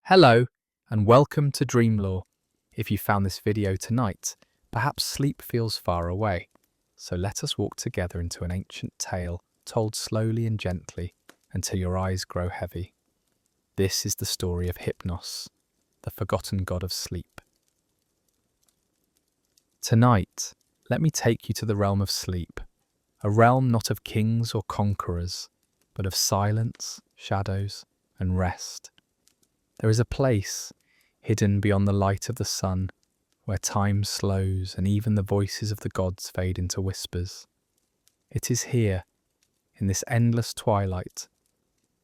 Hello, and welcome to Dreamlore. If you found this video tonight, perhaps sleep feels far away. So let us walk together into an ancient tale, told slowly and gently, until your eyes grow heavy. This is the story of Hypnos, the forgotten god of sleep. Tonight, let me take you to the realm of sleep, a realm not of kings or conquerors, but of silence, shadows, and rest. There is a place, hidden beyond the light of the sun, where time slows and even the voices of the gods fade into whispers. It is here, in this endless twilight,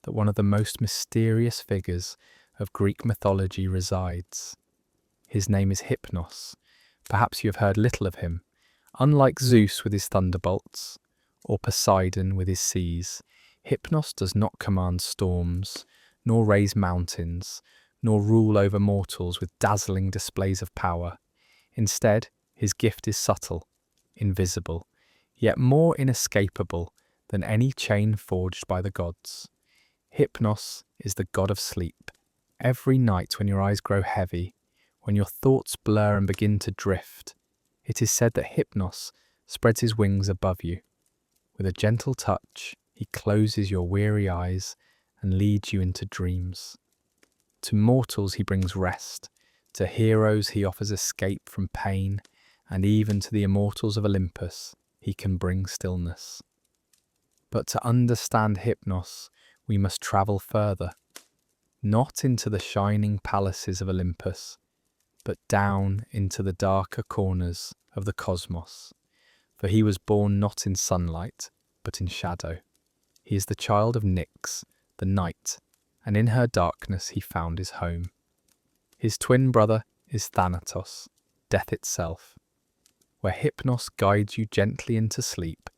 that one of the most mysterious figures of Greek mythology resides. His name is Hypnos. Perhaps you have heard little of him. Unlike Zeus with his thunderbolts, or Poseidon with his seas, Hypnos does not command storms, nor raise mountains, nor rule over mortals with dazzling displays of power. Instead, his gift is subtle, invisible, yet more inescapable than any chain forged by the gods. Hypnos is the god of sleep. Every night when your eyes grow heavy, when your thoughts blur and begin to drift, it is said that Hypnos spreads his wings above you. With a gentle touch, he closes your weary eyes and leads you into dreams. To mortals he brings rest, to heroes he offers escape from pain, and even to the immortals of Olympus he can bring stillness. But to understand Hypnos, we must travel further, not into the shining palaces of Olympus, but down into the darker corners of the cosmos. For he was born not in sunlight, but in shadow. He is the child of Nyx, the night, and in her darkness he found his home. His twin brother is Thanatos, death itself. Where Hypnos guides you gently into sleep,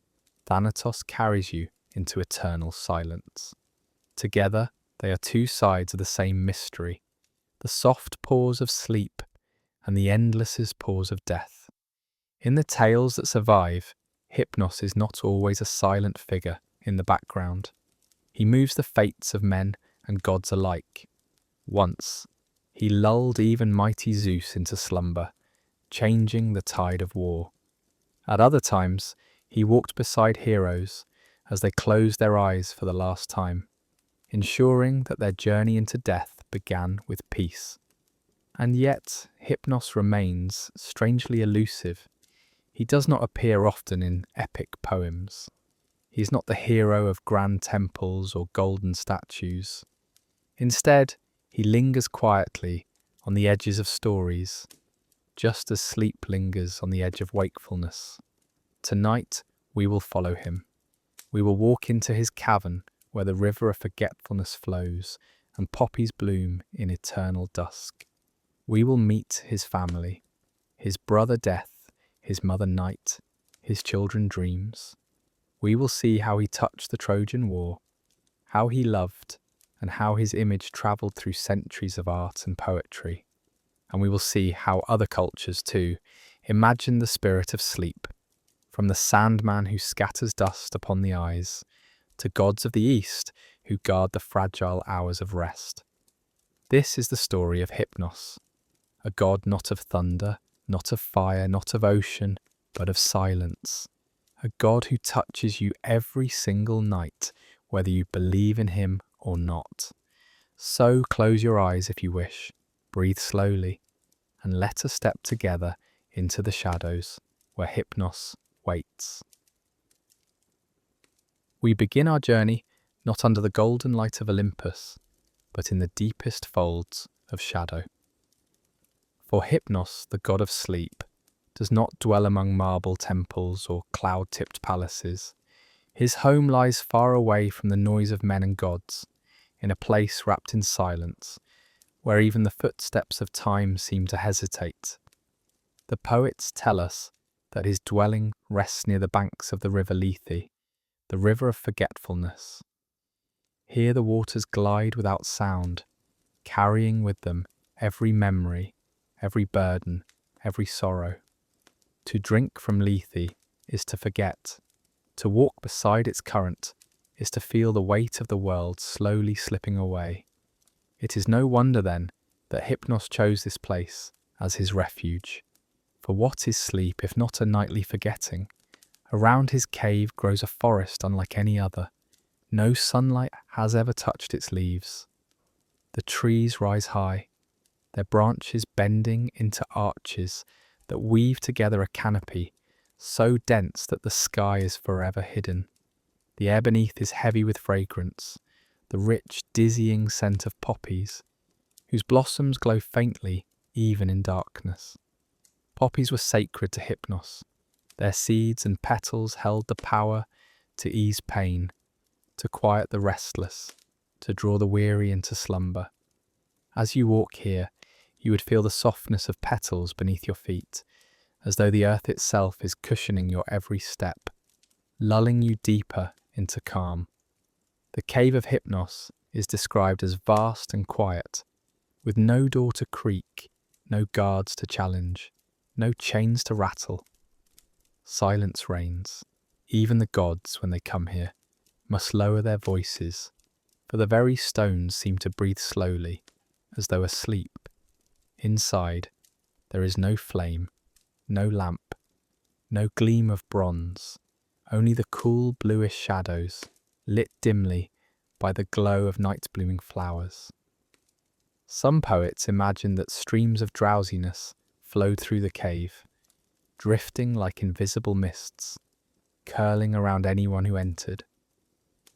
Thanatos carries you into eternal silence. Together, they are two sides of the same mystery, the soft pause of sleep and the endless pause of death. In the tales that survive, Hypnos is not always a silent figure in the background. He moves the fates of men and gods alike. Once, he lulled even mighty Zeus into slumber, changing the tide of war. At other times, he walked beside heroes as they closed their eyes for the last time, ensuring that their journey into death began with peace. And yet, Hypnos remains strangely elusive. He does not appear often in epic poems. He is not the hero of grand temples or golden statues. Instead, he lingers quietly on the edges of stories, just as sleep lingers on the edge of wakefulness. Tonight, we will follow him. We will walk into his cavern where the river of forgetfulness flows and poppies bloom in eternal dusk. We will meet his family, his brother Death, his mother Night, his children Dreams. We will see how he touched the Trojan War, how he loved, and how his image travelled through centuries of art and poetry. And we will see how other cultures, too, imagine the spirit of sleep, from the sandman who scatters dust upon the eyes, to gods of the East who guard the fragile hours of rest. This is the story of Hypnos, a god not of thunder, not of fire, not of ocean, but of silence. A God who touches you every single night, whether you believe in him or not. So close your eyes if you wish, breathe slowly, and let us step together into the shadows where Hypnos waits. We begin our journey not under the golden light of Olympus, but in the deepest folds of shadow. For Hypnos, the god of sleep, does not dwell among marble temples or cloud-tipped palaces. His home lies far away from the noise of men and gods, in a place wrapped in silence, where even the footsteps of time seem to hesitate. The poets tell us that his dwelling rests near the banks of the River Lethe, the river of forgetfulness. Here the waters glide without sound, carrying with them every memory, every burden, every sorrow. To drink from Lethe is to forget. To walk beside its current is to feel the weight of the world slowly slipping away. It is no wonder, then, that Hypnos chose this place as his refuge. For what is sleep if not a nightly forgetting? Around his cave grows a forest unlike any other. No sunlight has ever touched its leaves. The trees rise high, their branches bending into arches that weave together a canopy so dense that the sky is forever hidden. The air beneath is heavy with fragrance, the rich, dizzying scent of poppies, whose blossoms glow faintly even in darkness. Poppies were sacred to Hypnos. Their seeds and petals held the power to ease pain, to quiet the restless, to draw the weary into slumber. As you walk here, you would feel the softness of petals beneath your feet, as though the earth itself is cushioning your every step, lulling you deeper into calm. The cave of Hypnos is described as vast and quiet, with no door to creak, no guards to challenge, no chains to rattle. Silence reigns. Even the gods, when they come here, must lower their voices, for the very stones seem to breathe slowly, as though asleep. Inside, there is no flame, no lamp, no gleam of bronze, only the cool bluish shadows, lit dimly by the glow of night-blooming flowers. Some poets imagine that streams of drowsiness flowed through the cave, drifting like invisible mists, curling around anyone who entered.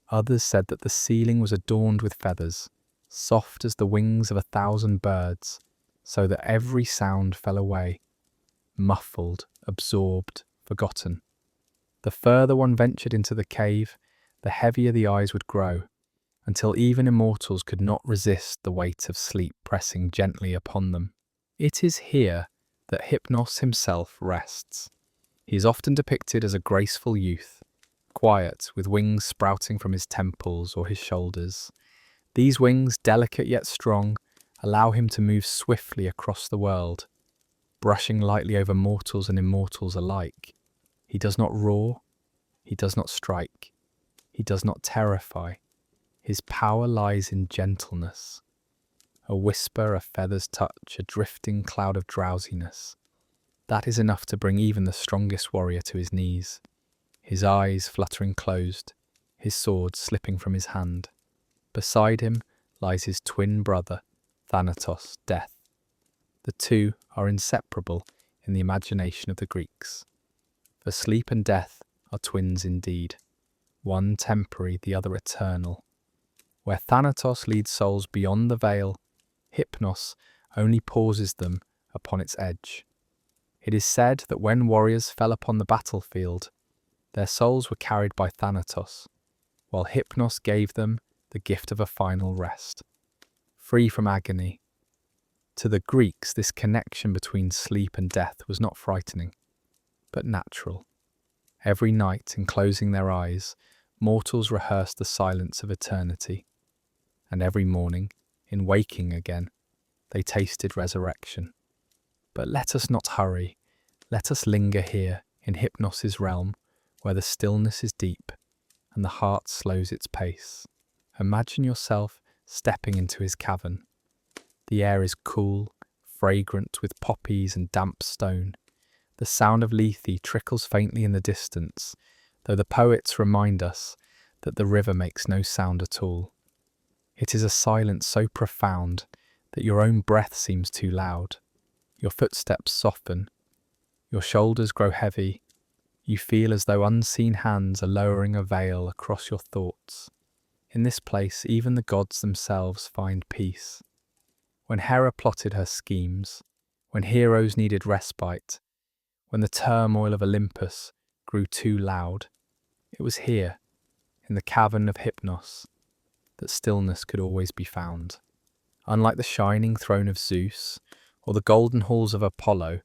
Others said that the ceiling was adorned with feathers, soft as the wings of 1,000 birds, so that every sound fell away, muffled, absorbed, forgotten. The further one ventured into the cave, the heavier the eyes would grow, until even immortals could not resist the weight of sleep pressing gently upon them. It is here that Hypnos himself rests. He is often depicted as a graceful youth, quiet, with wings sprouting from his temples or his shoulders. These wings, delicate yet strong, allow him to move swiftly across the world, brushing lightly over mortals and immortals alike. He does not roar, he does not strike, he does not terrify. His power lies in gentleness. A whisper, a feather's touch, a drifting cloud of drowsiness. That is enough to bring even the strongest warrior to his knees. His eyes fluttering closed, his sword slipping from his hand. Beside him lies his twin brother, Thanatos, Death. The two are inseparable in the imagination of the Greeks. For sleep and death are twins indeed, one temporary, the other eternal. Where Thanatos leads souls beyond the veil, Hypnos only pauses them upon its edge. It is said that when warriors fell upon the battlefield, their souls were carried by Thanatos, while Hypnos gave them the gift of a final rest, free from agony. To the Greeks, this connection between sleep and death was not frightening, but natural. Every night, in closing their eyes, mortals rehearsed the silence of eternity, and every morning, in waking again, they tasted resurrection. But let us not hurry. Let us linger here in Hypnos' realm, where the stillness is deep and the heart slows its pace. Imagine yourself stepping into his cavern. The air is cool, fragrant with poppies and damp stone. The sound of Lethe trickles faintly in the distance, though the poets remind us that the river makes no sound at all. It is a silence so profound that your own breath seems too loud. Your footsteps soften. Your shoulders grow heavy. You feel as though unseen hands are lowering a veil across your thoughts. In this place, even the gods themselves find peace. When Hera plotted her schemes, when heroes needed respite, when the turmoil of Olympus grew too loud, it was here, in the cavern of Hypnos, that stillness could always be found. Unlike the shining throne of Zeus or the golden halls of Apollo,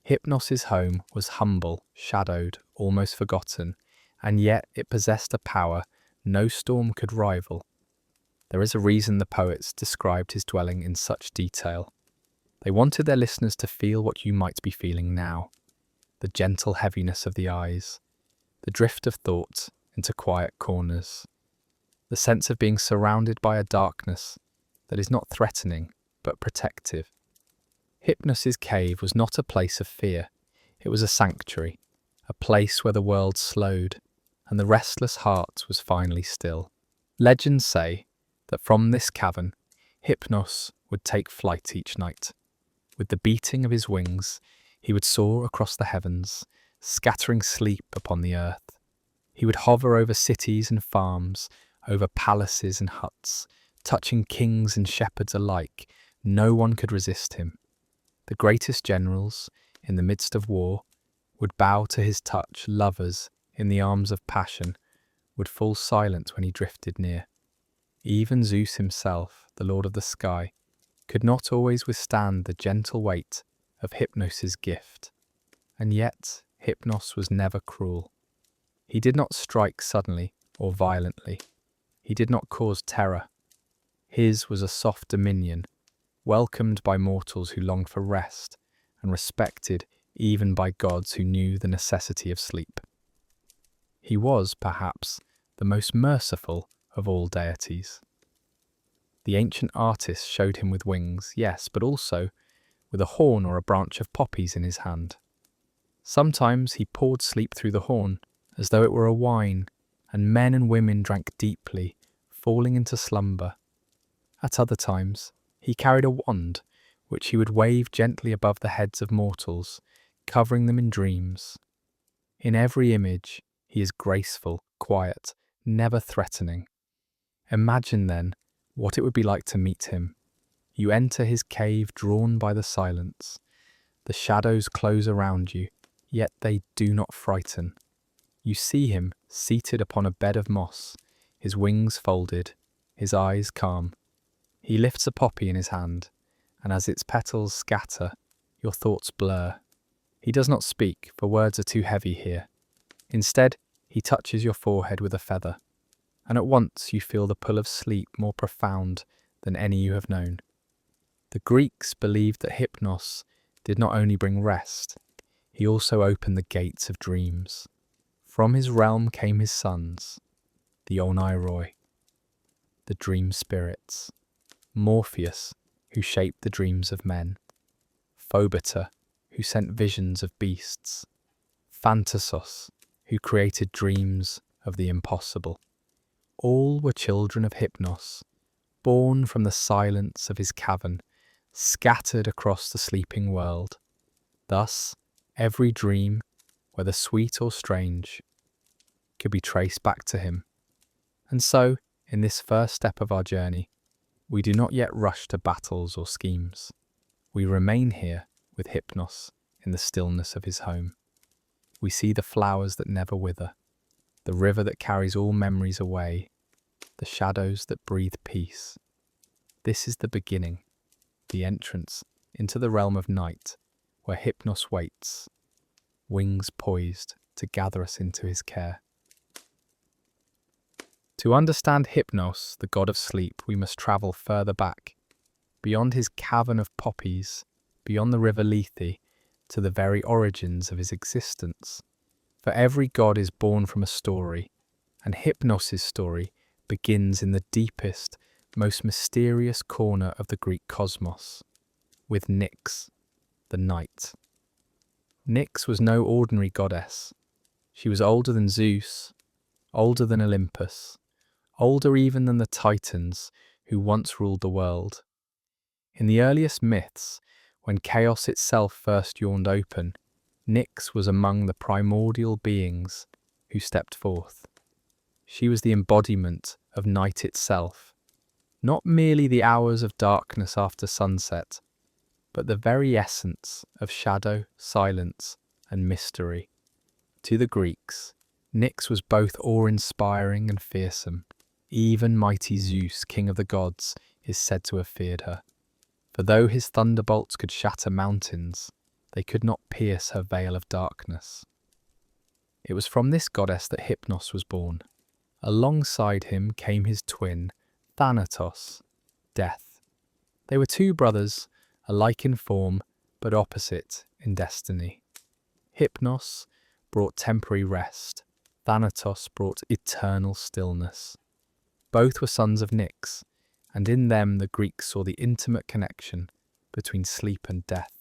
Hypnos' home was humble, shadowed, almost forgotten, and yet it possessed a power no storm could rival. There is a reason the poets described his dwelling in such detail. They wanted their listeners to feel what you might be feeling now. The gentle heaviness of the eyes, the drift of thought into quiet corners, the sense of being surrounded by a darkness that is not threatening, but protective. Hypnos' cave was not a place of fear. It was a sanctuary, a place where the world slowed, and the restless heart was finally still. Legends say that from this cavern, Hypnos would take flight each night. With the beating of his wings, he would soar across the heavens, scattering sleep upon the earth. He would hover over cities and farms, over palaces and huts, touching kings and shepherds alike. No one could resist him. The greatest generals, in the midst of war, would bow to his touch. Lovers, in the arms of passion, would fall silent when he drifted near. Even Zeus himself, the lord of the sky, could not always withstand the gentle weight of Hypnos' gift. And yet, Hypnos was never cruel. He did not strike suddenly or violently. He did not cause terror. His was a soft dominion, welcomed by mortals who longed for rest, and respected even by gods who knew the necessity of sleep. He was, perhaps, the most merciful of all deities. The ancient artists showed him with wings, yes, but also with a horn or a branch of poppies in his hand. Sometimes he poured sleep through the horn, as though it were a wine, and men and women drank deeply, falling into slumber. At other times, he carried a wand, which he would wave gently above the heads of mortals, covering them in dreams. In every image, he is graceful, quiet, never threatening. Imagine, then, what it would be like to meet him. You enter his cave drawn by the silence. The shadows close around you, yet they do not frighten. You see him seated upon a bed of moss, his wings folded, his eyes calm. He lifts a poppy in his hand, and as its petals scatter, your thoughts blur. He does not speak, for words are too heavy here. Instead, he touches your forehead with a feather, and at once you feel the pull of sleep more profound than any you have known. The Greeks believed that Hypnos did not only bring rest, he also opened the gates of dreams. From his realm came his sons, the Oneiroi, the dream spirits, Morpheus, who shaped the dreams of men, Phobita, who sent visions of beasts, Thanatos, who created dreams of the impossible. All were children of Hypnos, born from the silence of his cavern, scattered across the sleeping world. Thus, every dream, whether sweet or strange, could be traced back to him. And so, in this first step of our journey, we do not yet rush to battles or schemes. We remain here with Hypnos in the stillness of his home. We see the flowers that never wither, the river that carries all memories away, the shadows that breathe peace. This is the beginning, the entrance into the realm of night, where Hypnos waits, wings poised to gather us into his care. To understand Hypnos, the god of sleep, we must travel further back, beyond his cavern of poppies, beyond the River Lethe, to the very origins of his existence. For every god is born from a story, and Hypnos' story begins in the deepest, most mysterious corner of the Greek cosmos, with Nyx, the night. Nyx was no ordinary goddess. She was older than Zeus, older than Olympus, older even than the Titans who once ruled the world. In the earliest myths, when chaos itself first yawned open, Nyx was among the primordial beings who stepped forth. She was the embodiment of night itself, not merely the hours of darkness after sunset, but the very essence of shadow, silence, and mystery. To the Greeks, Nyx was both awe-inspiring and fearsome. Even mighty Zeus, king of the gods, is said to have feared her. For though his thunderbolts could shatter mountains, they could not pierce her veil of darkness. It was from this goddess that Hypnos was born. Alongside him came his twin, Thanatos, Death. They were two brothers, alike in form, but opposite in destiny. Hypnos brought temporary rest. Thanatos brought eternal stillness. Both were sons of Nyx, and in them the Greeks saw the intimate connection between sleep and death.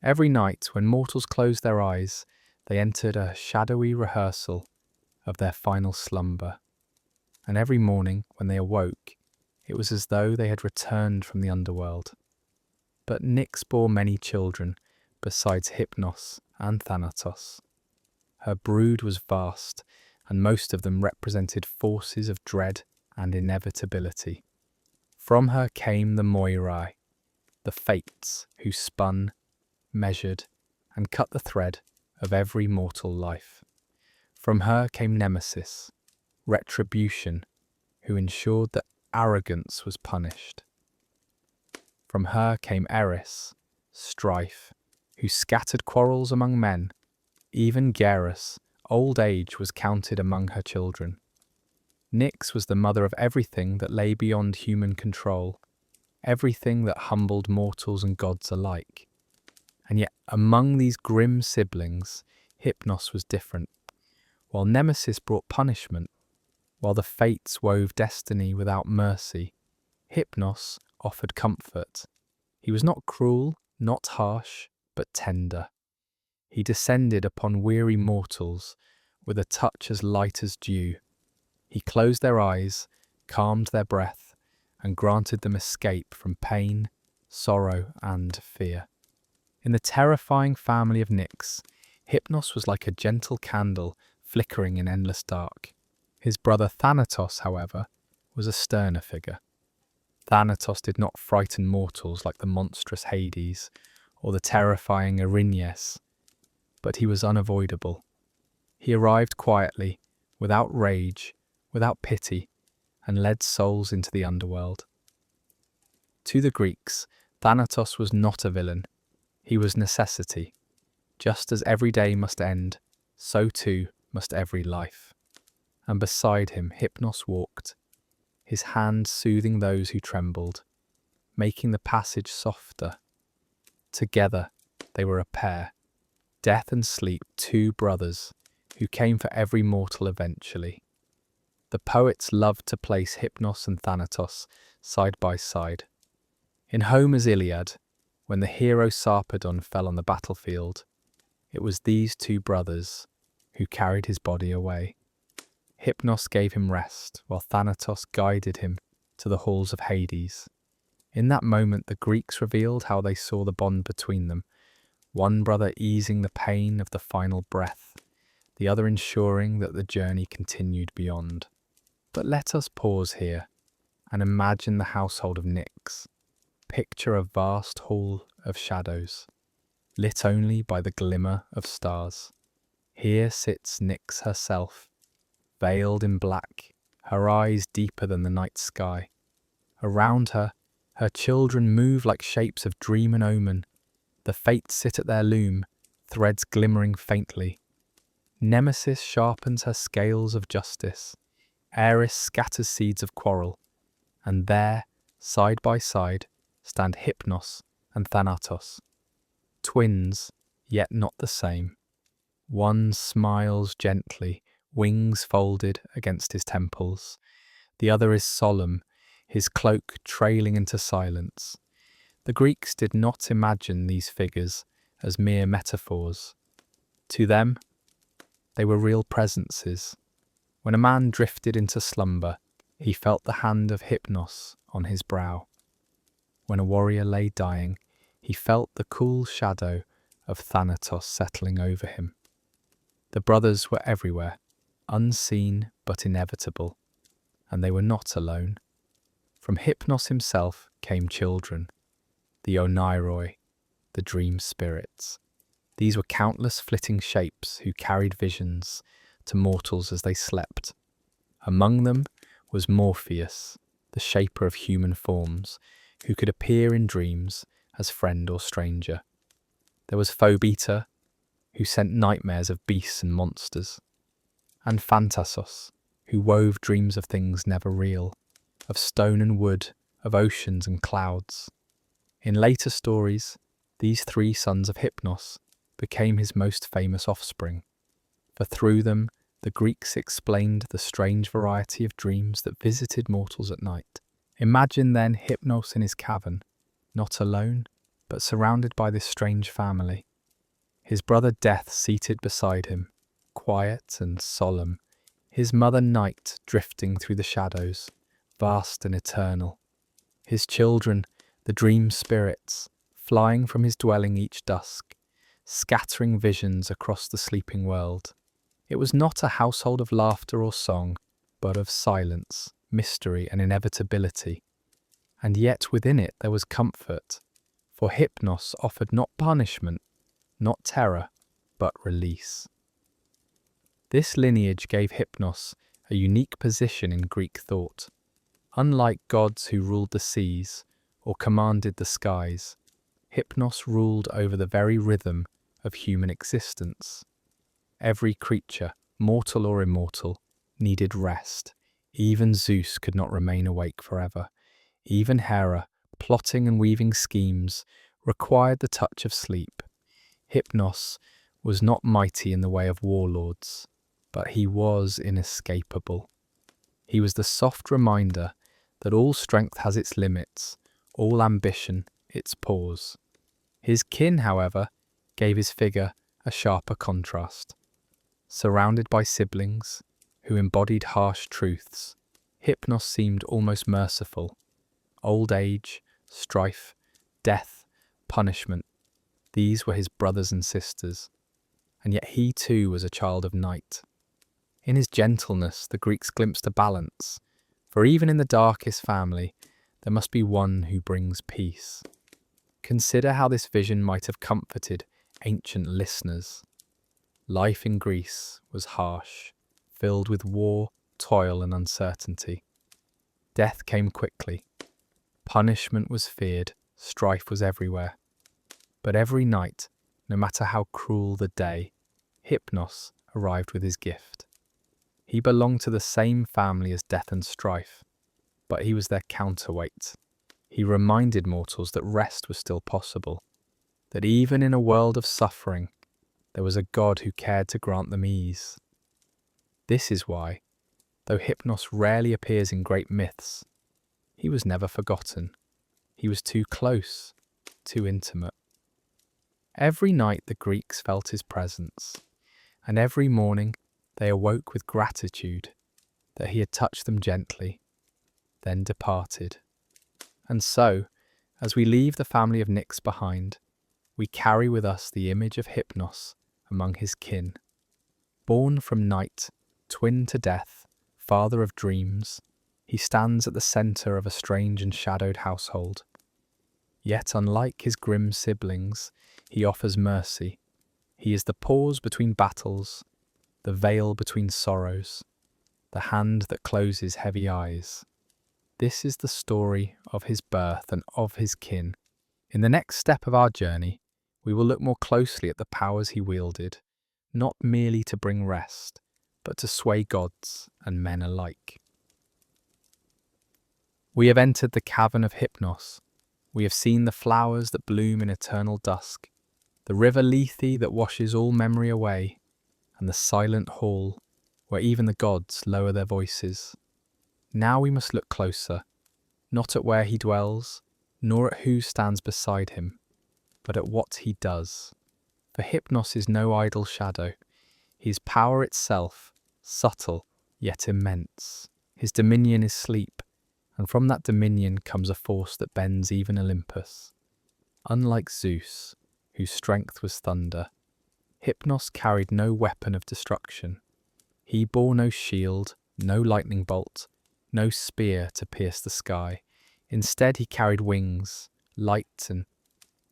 Every night, when mortals closed their eyes, they entered a shadowy rehearsal of their final slumber, and every morning, when they awoke, it was as though they had returned from the underworld. But Nyx bore many children, besides Hypnos and Thanatos. Her brood was vast, and most of them represented forces of dread and inevitability. From her came the Moirai, the Fates, who spun, measured, and cut the thread of every mortal life. From her came Nemesis, Retribution, who ensured that arrogance was punished. From her came Eris, Strife, who scattered quarrels among men. Even Geras, old age, was counted among her children. Nyx was the mother of everything that lay beyond human control, everything that humbled mortals and gods alike. And yet, among these grim siblings, Hypnos was different. While Nemesis brought punishment, while the Fates wove destiny without mercy, Hypnos offered comfort. He was not cruel, not harsh, but tender. He descended upon weary mortals with a touch as light as dew. He closed their eyes, calmed their breath, and granted them escape from pain, sorrow, and fear. In the terrifying family of Nyx, Hypnos was like a gentle candle flickering in endless dark. His brother Thanatos, however, was a sterner figure. Thanatos did not frighten mortals like the monstrous Hades or the terrifying Erinyes, but he was unavoidable. He arrived quietly, without rage, without pity, and led souls into the underworld. To the Greeks, Thanatos was not a villain. He was necessity. Just as every day must end, so too must every life. And beside him Hypnos walked, his hand soothing those who trembled, making the passage softer. Together they were a pair, death and sleep, two brothers, who came for every mortal eventually. The poets loved to place Hypnos and Thanatos side by side. In Homer's Iliad, when the hero Sarpedon fell on the battlefield, it was these two brothers who carried his body away. Hypnos gave him rest, while Thanatos guided him to the halls of Hades. In that moment, the Greeks revealed how they saw the bond between them, one brother easing the pain of the final breath, the other ensuring that the journey continued beyond. But let us pause here and imagine the household of Nyx. Picture a vast hall of shadows, lit only by the glimmer of stars. Here sits Nyx herself, veiled in black, her eyes deeper than the night sky. Around her, her children move like shapes of dream and omen. The Fates sit at their loom, threads glimmering faintly. Nemesis sharpens her scales of justice. Eris scatters seeds of quarrel. And there, side by side, stand Hypnos and Thanatos. Twins, yet not the same. One smiles gently, wings folded against his temples. The other is solemn, his cloak trailing into silence. The Greeks did not imagine these figures as mere metaphors. To them, they were real presences. When a man drifted into slumber, he felt the hand of Hypnos on his brow. When a warrior lay dying, he felt the cool shadow of Thanatos settling over him. The brothers were everywhere, unseen but inevitable, and they were not alone. From Hypnos himself came children, the Oneiroi, the dream spirits. These were countless flitting shapes who carried visions to mortals as they slept. Among them was Morpheus, the shaper of human forms, who could appear in dreams as friend or stranger. There was Phobeta, who sent nightmares of beasts and monsters, and Phantasos, who wove dreams of things never real, of stone and wood, of oceans and clouds. In later stories, these three sons of Hypnos became his most famous offspring, for through them the Greeks explained the strange variety of dreams that visited mortals at night. Imagine then Hypnos in his cavern, not alone, but surrounded by this strange family. His brother Death seated beside him, quiet and solemn, his mother Night drifting through the shadows, vast and eternal. His children, the dream spirits, flying from his dwelling each dusk, scattering visions across the sleeping world. It was not a household of laughter or song, but of silence, mystery and inevitability. And yet within it there was comfort, for Hypnos offered not punishment, not terror, but release. This lineage gave Hypnos a unique position in Greek thought. Unlike gods who ruled the seas or commanded the skies, Hypnos ruled over the very rhythm of human existence. Every creature, mortal or immortal, needed rest. Even Zeus could not remain awake forever. Even Hera, plotting and weaving schemes, required the touch of sleep. Hypnos was not mighty in the way of warlords, but he was inescapable. He was the soft reminder that all strength has its limits, all ambition its pause. His kin, however, gave his figure a sharper contrast. Surrounded by siblings who embodied harsh truths, Hypnos seemed almost merciful. Old age, strife, death, punishment, these were his brothers and sisters, and yet he too was a child of night. In his gentleness, the Greeks glimpsed a balance, for even in the darkest family, there must be one who brings peace. Consider how this vision might have comforted ancient listeners. Life in Greece was harsh, filled with war, toil and uncertainty. Death came quickly. Punishment was feared, strife was everywhere. But every night, no matter how cruel the day, Hypnos arrived with his gift. He belonged to the same family as death and strife, but he was their counterweight. He reminded mortals that rest was still possible, that even in a world of suffering, there was a God who cared to grant them ease. This is why, though Hypnos rarely appears in great myths, he was never forgotten. He was too close, too intimate. Every night the Greeks felt his presence, and every morning they awoke with gratitude that he had touched them gently, then departed. And so, as we leave the family of Nyx behind, we carry with us the image of Hypnos among his kin. Born from night, twin to death, father of dreams, he stands at the centre of a strange and shadowed household. Yet unlike his grim siblings, he offers mercy. He is the pause between battles, the veil between sorrows, the hand that closes heavy eyes. This is the story of his birth and of his kin. In the next step of our journey, we will look more closely at the powers he wielded, not merely to bring rest, but to sway gods and men alike. We have entered the cavern of Hypnos. We have seen the flowers that bloom in eternal dusk, the River Lethe that washes all memory away, and the silent hall where even the gods lower their voices. Now we must look closer, not at where he dwells, nor at who stands beside him, but at what he does. For Hypnos is no idle shadow. He is power itself, subtle yet immense. His dominion is sleep, and from that dominion comes a force that bends even Olympus. Unlike Zeus, whose strength was thunder, Hypnos carried no weapon of destruction. He bore no shield, no lightning bolt, no spear to pierce the sky. Instead he carried wings, light and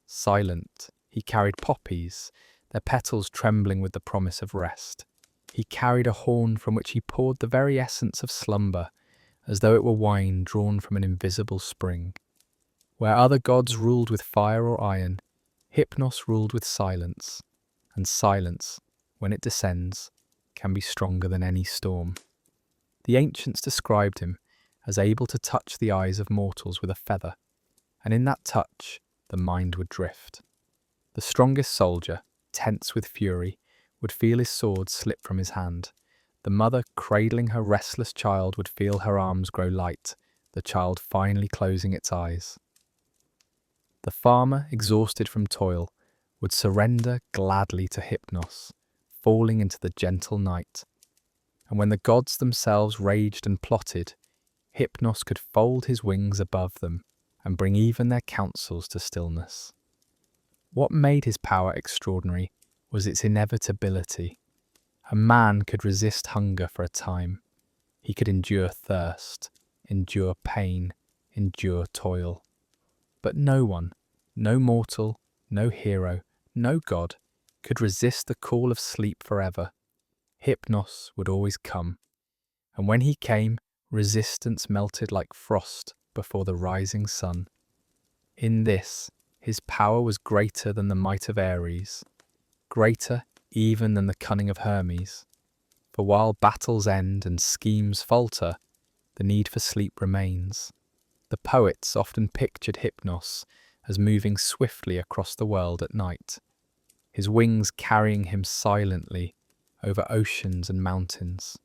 silent. He carried poppies, their petals trembling with the promise of rest. He carried a horn from which he poured the very essence of slumber, as though it were wine drawn from an invisible spring. Where other gods ruled with fire or iron, Hypnos ruled with silence, and silence, when it descends, can be stronger than any storm. The ancients described him as able to touch the eyes of mortals with a feather, and in that touch the mind would drift. The strongest soldier, tense with fury, would feel his sword slip from his hand. The mother, cradling her restless child, would feel her arms grow light, the child finally closing its eyes. The farmer, exhausted from toil, would surrender gladly to Hypnos, falling into the gentle night. And when the gods themselves raged and plotted, Hypnos could fold his wings above them and bring even their counsels to stillness. What made his power extraordinary was its inevitability. A man could resist hunger for a time. He could endure thirst, endure pain, endure toil. But no one, no mortal, no hero, no god, could resist the call of sleep forever. Hypnos would always come, and when he came, resistance melted like frost before the rising sun. In this, his power was greater than the might of Ares, greater even than the cunning of Hermes. For while battles end and schemes falter, the need for sleep remains. The poets often pictured Hypnos as moving swiftly across the world at night, his wings carrying him silently over oceans and mountains.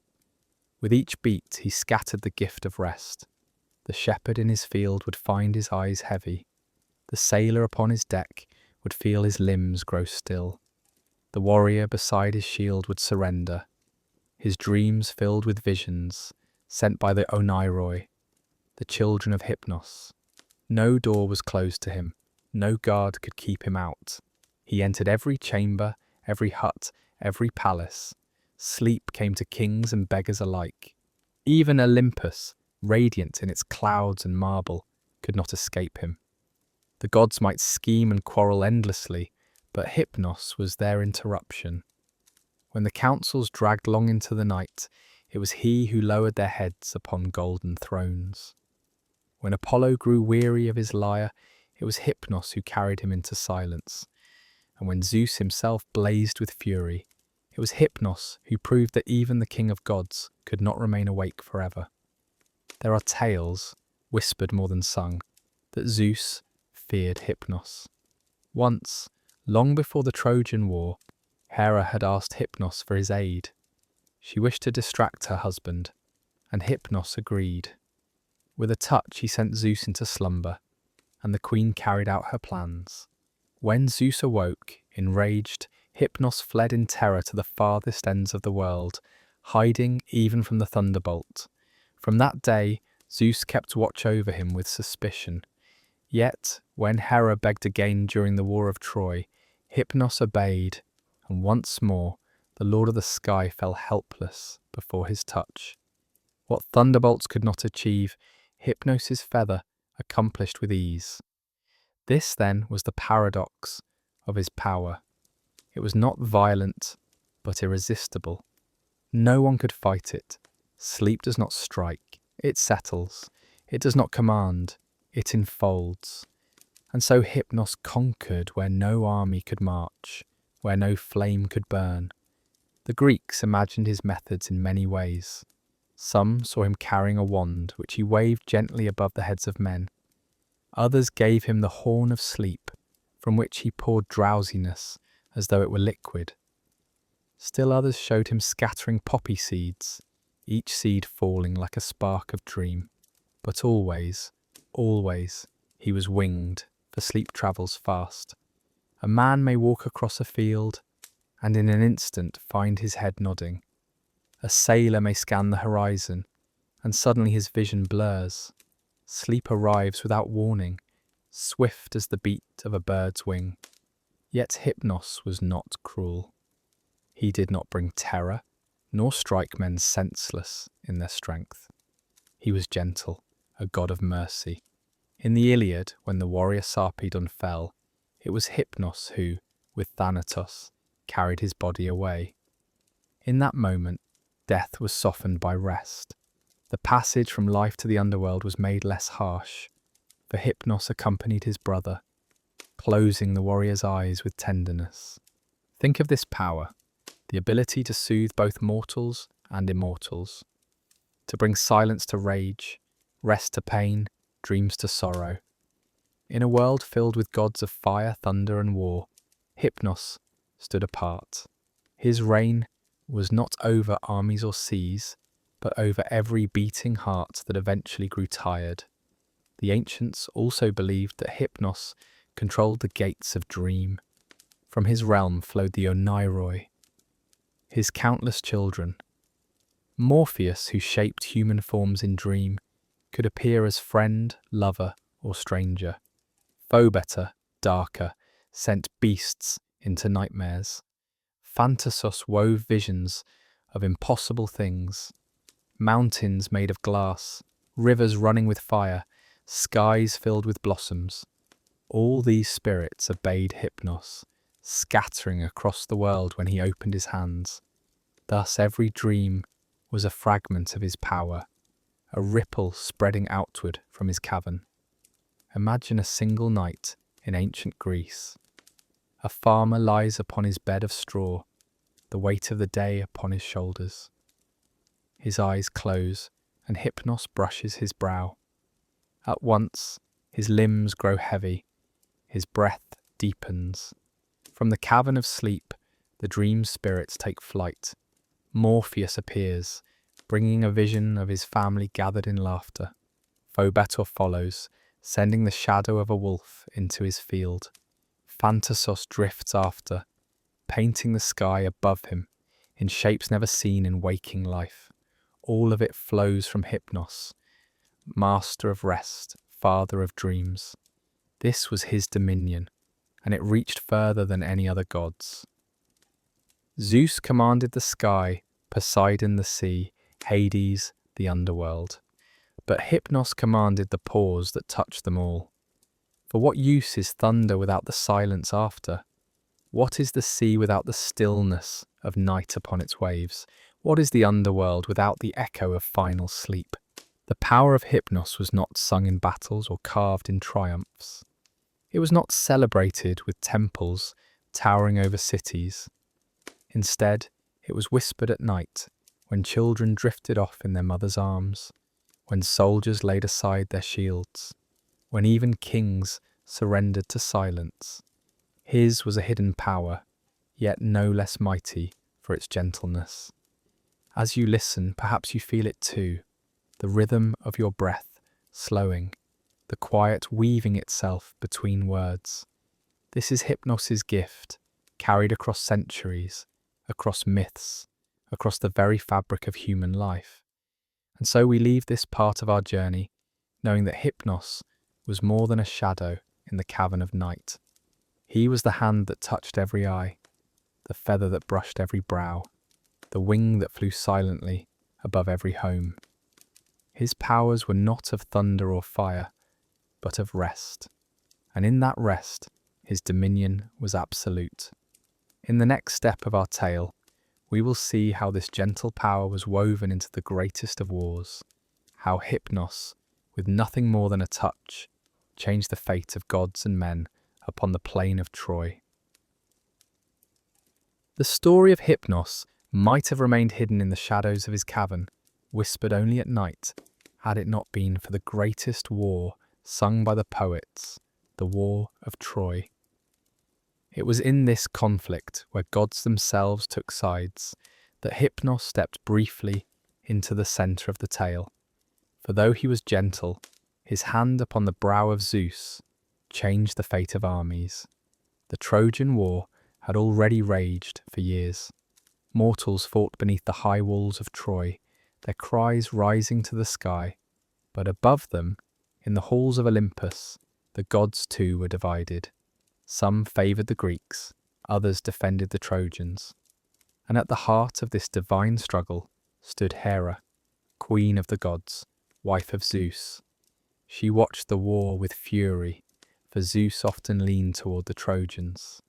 With each beat he scattered the gift of rest. The shepherd in his field would find his eyes heavy. The sailor upon his deck would feel his limbs grow still. The warrior beside his shield would surrender, his dreams filled with visions sent by the Oneiroi, the children of Hypnos. No door was closed to him, no guard could keep him out. He entered every chamber, every hut, every palace. Sleep came to kings and beggars alike. Even Olympus, radiant in its clouds and marble, could not escape him. The gods might scheme and quarrel endlessly, but Hypnos was their interruption. When the councils dragged long into the night, it was he who lowered their heads upon golden thrones. When Apollo grew weary of his lyre, it was Hypnos who carried him into silence. And when Zeus himself blazed with fury, it was Hypnos who proved that even the king of gods could not remain awake forever. There are tales, whispered more than sung, that Zeus feared Hypnos. Once, long before the Trojan War, Hera had asked Hypnos for his aid. She wished to distract her husband, and Hypnos agreed. With a touch he sent Zeus into slumber, and the queen carried out her plans. When Zeus awoke, enraged, Hypnos fled in terror to the farthest ends of the world, hiding even from the thunderbolt. From that day, Zeus kept watch over him with suspicion. Yet, when Hera begged again during the war of Troy, Hypnos obeyed, and once more the Lord of the Sky fell helpless before his touch. What thunderbolts could not achieve, Hypnos' feather accomplished with ease. This, then, was the paradox of his power. It was not violent, but irresistible. No one could fight it. Sleep does not strike, it settles. It does not command, it enfolds. And so Hypnos conquered where no army could march, where no flame could burn. The Greeks imagined his methods in many ways. Some saw him carrying a wand, which he waved gently above the heads of men. Others gave him the horn of sleep, from which he poured drowsiness as though it were liquid. Still others showed him scattering poppy seeds, each seed falling like a spark of dream. But always, always, he was winged, for sleep travels fast. A man may walk across a field, and in an instant find his head nodding. A sailor may scan the horizon, and suddenly his vision blurs. Sleep arrives without warning, swift as the beat of a bird's wing. Yet Hypnos was not cruel. He did not bring terror, nor strike men senseless in their strength. He was gentle, a god of mercy. In the Iliad, when the warrior Sarpedon fell, it was Hypnos who, with Thanatos, carried his body away. In that moment, death was softened by rest. The passage from life to the underworld was made less harsh, for Hypnos accompanied his brother, closing the warrior's eyes with tenderness. Think of this power, the ability to soothe both mortals and immortals, to bring silence to rage, rest to pain, dreams to sorrow. In a world filled with gods of fire, thunder and war, Hypnos stood apart. His reign was not over armies or seas, but over every beating heart that eventually grew tired. The ancients also believed that Hypnos controlled the gates of dream. From his realm flowed the Oneiroi, his countless children. Morpheus, who shaped human forms in dream, could appear as friend, lover, or stranger. Phobetter, darker, sent beasts into nightmares. Thanatos wove visions of impossible things. Mountains made of glass, rivers running with fire, skies filled with blossoms. All these spirits obeyed Hypnos, scattering across the world when he opened his hands. Thus every dream was a fragment of his power, a ripple spreading outward from his cavern. Imagine a single night in ancient Greece. A farmer lies upon his bed of straw, the weight of the day upon his shoulders. His eyes close, and Hypnos brushes his brow. At once, his limbs grow heavy, his breath deepens. From the cavern of sleep, the dream spirits take flight. Morpheus appears, bringing a vision of his family gathered in laughter. Phobetter follows, sending the shadow of a wolf into his field. Thanatos drifts after, painting the sky above him in shapes never seen in waking life. All of it flows from Hypnos, master of rest, father of dreams. This was his dominion, and it reached further than any other gods. Zeus commanded the sky, Poseidon the sea, Hades the underworld. But Hypnos commanded the pause that touched them all. For what use is thunder without the silence after? What is the sea without the stillness of night upon its waves? What is the underworld without the echo of final sleep? The power of Hypnos was not sung in battles or carved in triumphs. It was not celebrated with temples towering over cities. Instead, it was whispered at night, when children drifted off in their mother's arms, when soldiers laid aside their shields, when even kings surrendered to silence. His was a hidden power, yet no less mighty for its gentleness. As you listen, perhaps you feel it too, the rhythm of your breath slowing, the quiet weaving itself between words. This is Hypnos' gift, carried across centuries, across myths, across the very fabric of human life. And so we leave this part of our journey, knowing that Hypnos was more than a shadow in the cavern of night. He was the hand that touched every eye, the feather that brushed every brow, the wing that flew silently above every home. His powers were not of thunder or fire, but of rest. And in that rest, his dominion was absolute. In the next step of our tale, we will see how this gentle power was woven into the greatest of wars, how Hypnos, with nothing more than a touch, changed the fate of gods and men upon the plain of Troy. The story of Hypnos might have remained hidden in the shadows of his cavern, whispered only at night, had it not been for the greatest war sung by the poets, the War of Troy. It was in this conflict, where gods themselves took sides, that Hypnos stepped briefly into the centre of the tale. For though he was gentle, his hand upon the brow of Zeus changed the fate of armies. The Trojan War had already raged for years. Mortals fought beneath the high walls of Troy, their cries rising to the sky. But above them, in the halls of Olympus, the gods too were divided. Some favoured the Greeks, others defended the Trojans. And at the heart of this divine struggle stood Hera, queen of the gods, wife of Zeus. She watched the war with fury, for Zeus often leaned toward the Trojans,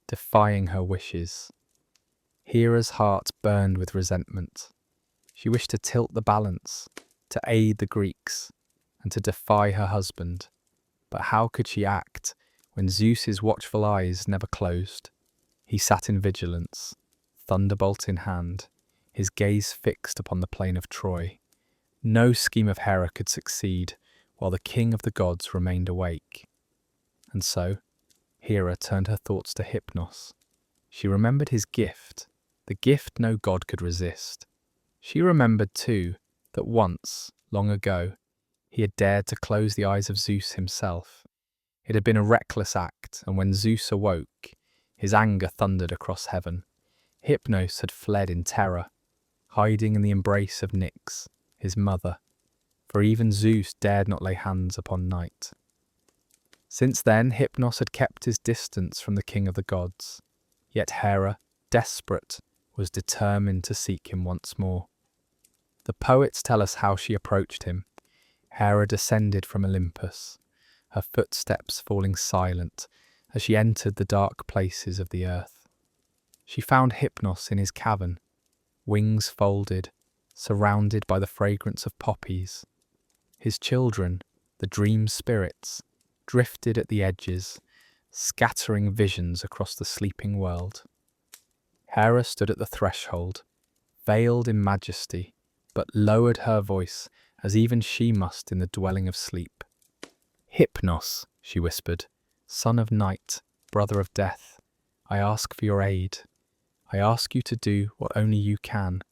defying her wishes. Hera's heart burned with resentment. She wished to tilt the balance, to aid the Greeks, and to defy her husband. But how could she act when Zeus's watchful eyes never closed? He sat in vigilance, thunderbolt in hand, his gaze fixed upon the plain of Troy. No scheme of Hera could succeed while the king of the gods remained awake. And so, Hera turned her thoughts to Hypnos. She remembered his gift, the gift no god could resist. She remembered, too, that once, long ago, he had dared to close the eyes of Zeus himself. It had been a reckless act, and when Zeus awoke, his anger thundered across heaven. Hypnos had fled in terror, hiding in the embrace of Nyx, his mother, for even Zeus dared not lay hands upon Night. Since then, Hypnos had kept his distance from the king of the gods, yet Hera, desperate, was determined to seek him once more. The poets tell us how she approached him. Hera descended from Olympus, her footsteps falling silent as she entered the dark places of the earth. She found Hypnos in his cavern, wings folded, surrounded by the fragrance of poppies. His children, the dream spirits, drifted at the edges, scattering visions across the sleeping world. Hera stood at the threshold, veiled in majesty, but lowered her voice as even she must in the dwelling of sleep. "Hypnos," she whispered, "son of night, brother of death, I ask for your aid. I ask you to do what only you can.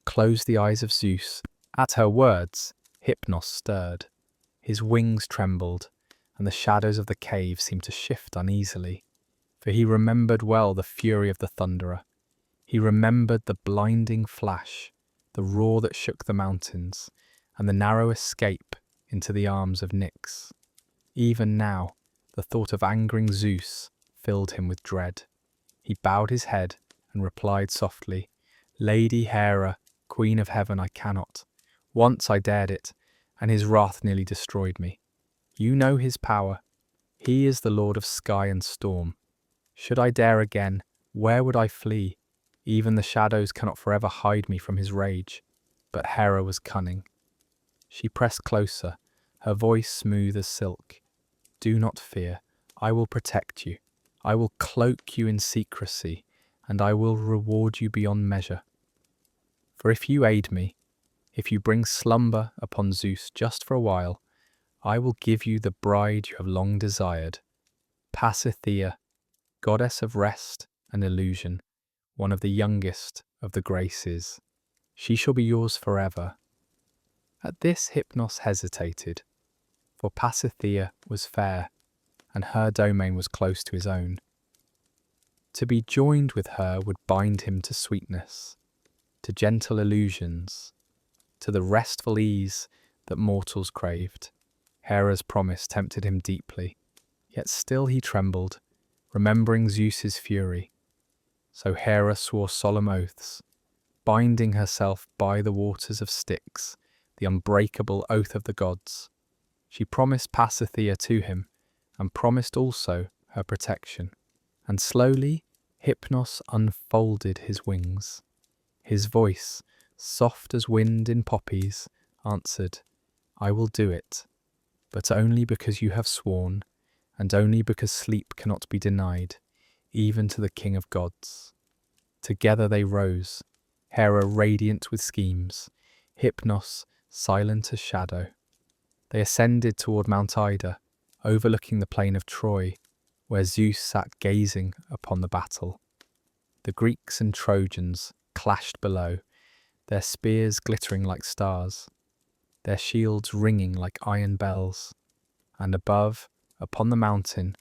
Close the eyes of Zeus." At her words, Hypnos stirred. His wings trembled, and the shadows of the cave seemed to shift uneasily, for he remembered well the fury of the thunderer. He remembered the blinding flash, the roar that shook the mountains, and the narrow escape into the arms of Nyx. Even now, the thought of angering Zeus filled him with dread. He bowed his head and replied softly, "Lady Hera, Queen of Heaven, I cannot. Once I dared it, and his wrath nearly destroyed me. You know his power. He is the Lord of sky and storm. Should I dare again, where would I flee? Even the shadows cannot forever hide me from his rage." But Hera was cunning. She pressed closer, her voice smooth as silk. "Do not fear. I will protect you. I will cloak you in secrecy, and I will reward you beyond measure. For if you aid me, if you bring slumber upon Zeus just for a while, I will give you the bride you have long desired, Pasithea, goddess of rest and illusion, one of the youngest of the Graces. She shall be yours forever." At this Hypnos hesitated, for Pasithea was fair, and her domain was close to his own. To be joined with her would bind him to sweetness, to gentle illusions, to the restful ease that mortals craved. Hera's promise tempted him deeply, yet still he trembled, remembering Zeus's fury. So Hera swore solemn oaths, binding herself by the waters of Styx, the unbreakable oath of the gods. She promised Pasithea to him, and promised also her protection. And slowly, Hypnos unfolded his wings. His voice, soft as wind in poppies, answered, "I will do it, but only because you have sworn, and only because sleep cannot be denied, even to the king of gods." Together they rose, Hera radiant with schemes, Hypnos silent as shadow. They ascended toward Mount Ida, overlooking the plain of Troy, where Zeus sat gazing upon the battle. The Greeks and Trojans clashed below, their spears glittering like stars, their shields ringing like iron bells. And above, upon the mountain,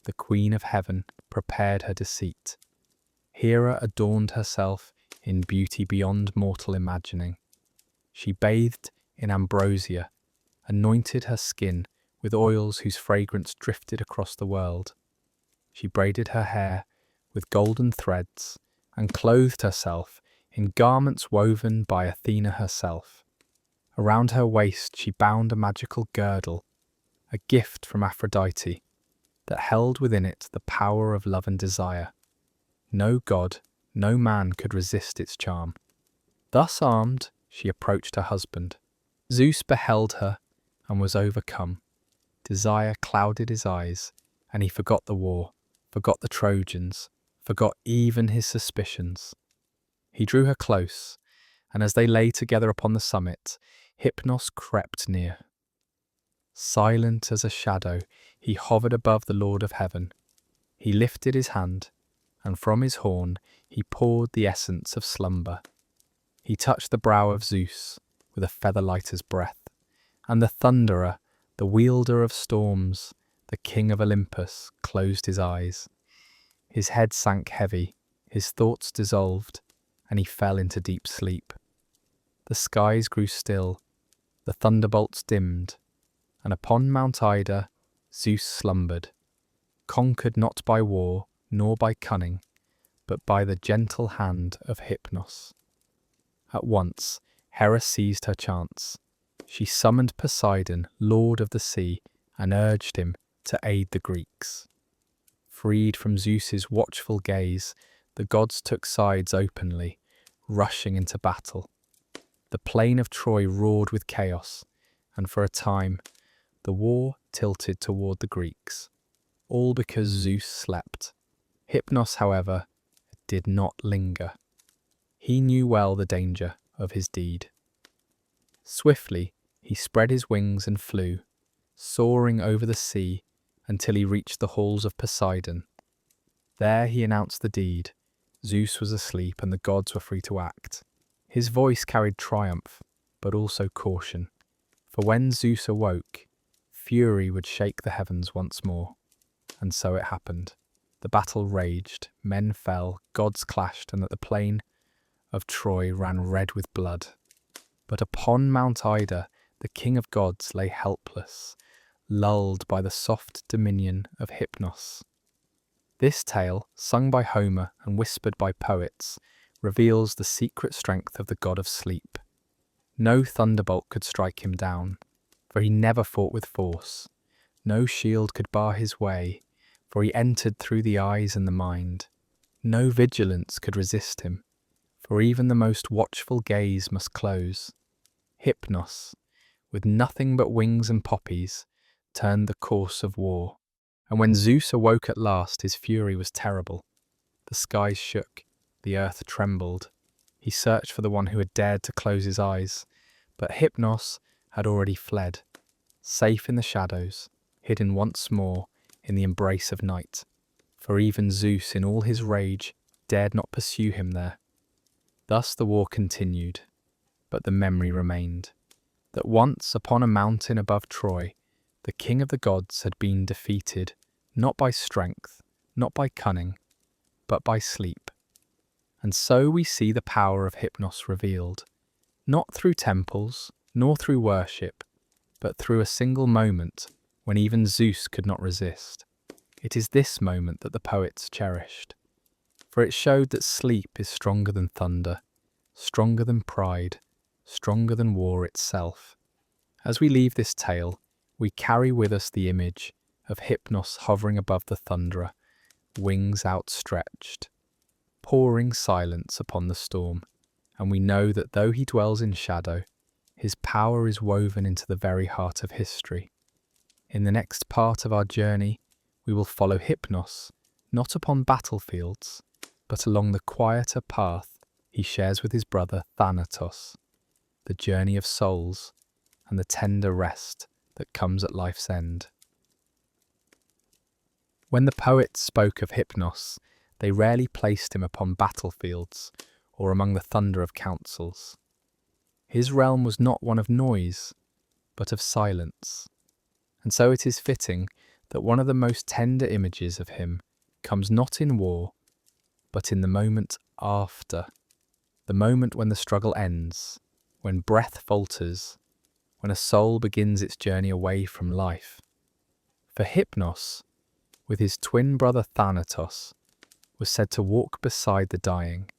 the Queen of Heaven prepared her deceit. Hera adorned herself in beauty beyond mortal imagining. She bathed in ambrosia, anointed her skin with oils whose fragrance drifted across the world. She braided her hair with golden threads and clothed herself in garments woven by Athena herself. Around her waist she bound a magical girdle, a gift from Aphrodite, that held within it the power of love and desire. No god, no man could resist its charm. Thus armed, she approached her husband. Zeus beheld her and was overcome. Desire clouded his eyes, and he forgot the war, forgot the Trojans, forgot even his suspicions. He drew her close, and as they lay together upon the summit, Hypnos crept near. Silent as a shadow, he hovered above the Lord of Heaven. He lifted his hand, and from his horn he poured the essence of slumber. He touched the brow of Zeus with a feather-lighter's breath, and the Thunderer, the wielder of storms, the king of Olympus, closed his eyes. His head sank heavy, his thoughts dissolved, and he fell into deep sleep. The skies grew still, the thunderbolts dimmed, and upon Mount Ida Zeus slumbered, conquered not by war nor by cunning, but by the gentle hand of Hypnos. At once Hera seized her chance. She summoned Poseidon, lord of the sea, and urged him to aid the Greeks. Freed from Zeus's watchful gaze, the gods took sides openly, rushing into battle. The plain of Troy roared with chaos, and for a time the war tilted toward the Greeks, all because Zeus slept. Hypnos, however, did not linger. He knew well the danger of his deed. Swiftly he spread his wings and flew, soaring over the sea until he reached the halls of Poseidon. There he announced the deed. Zeus was asleep and the gods were free to act. His voice carried triumph, but also caution, for when Zeus awoke, fury would shake the heavens once more. And so it happened. The battle raged, men fell, gods clashed, and that the plain of Troy ran red with blood. But upon Mount Ida, the king of gods lay helpless, lulled by the soft dominion of Hypnos. This tale, sung by Homer and whispered by poets, reveals the secret strength of the god of sleep. No thunderbolt could strike him down, for he never fought with force. No shield could bar his way, for he entered through the eyes and the mind. No vigilance could resist him, for even the most watchful gaze must close. Hypnos, with nothing but wings and poppies, turned the course of war. And when Zeus awoke at last, his fury was terrible. The skies shook, the earth trembled. He searched for the one who had dared to close his eyes, but Hypnos had already fled, safe in the shadows, hidden once more in the embrace of night. For even Zeus, in all his rage, dared not pursue him there. Thus the war continued, but the memory remained, that once upon a mountain above Troy, the king of the gods had been defeated, not by strength, not by cunning, but by sleep. And so we see the power of Hypnos revealed, not through temples, nor through worship, but through a single moment when even Zeus could not resist. It is this moment that the poets cherished, for it showed that sleep is stronger than thunder, stronger than pride, stronger than war itself. As we leave this tale, we carry with us the image of Hypnos hovering above the thunderer, wings outstretched, pouring silence upon the storm, and we know that though he dwells in shadow, his power is woven into the very heart of history. In the next part of our journey, we will follow Hypnos, not upon battlefields, but along the quieter path he shares with his brother Thanatos, the journey of souls and the tender rest that comes at life's end. When the poets spoke of Hypnos, they rarely placed him upon battlefields or among the thunder of councils. His realm was not one of noise, but of silence. And so it is fitting that one of the most tender images of him comes not in war, but in the moment after, the moment when the struggle ends, when breath falters, when a soul begins its journey away from life. For Hypnos, with his twin brother Thanatos, was said to walk beside the dying,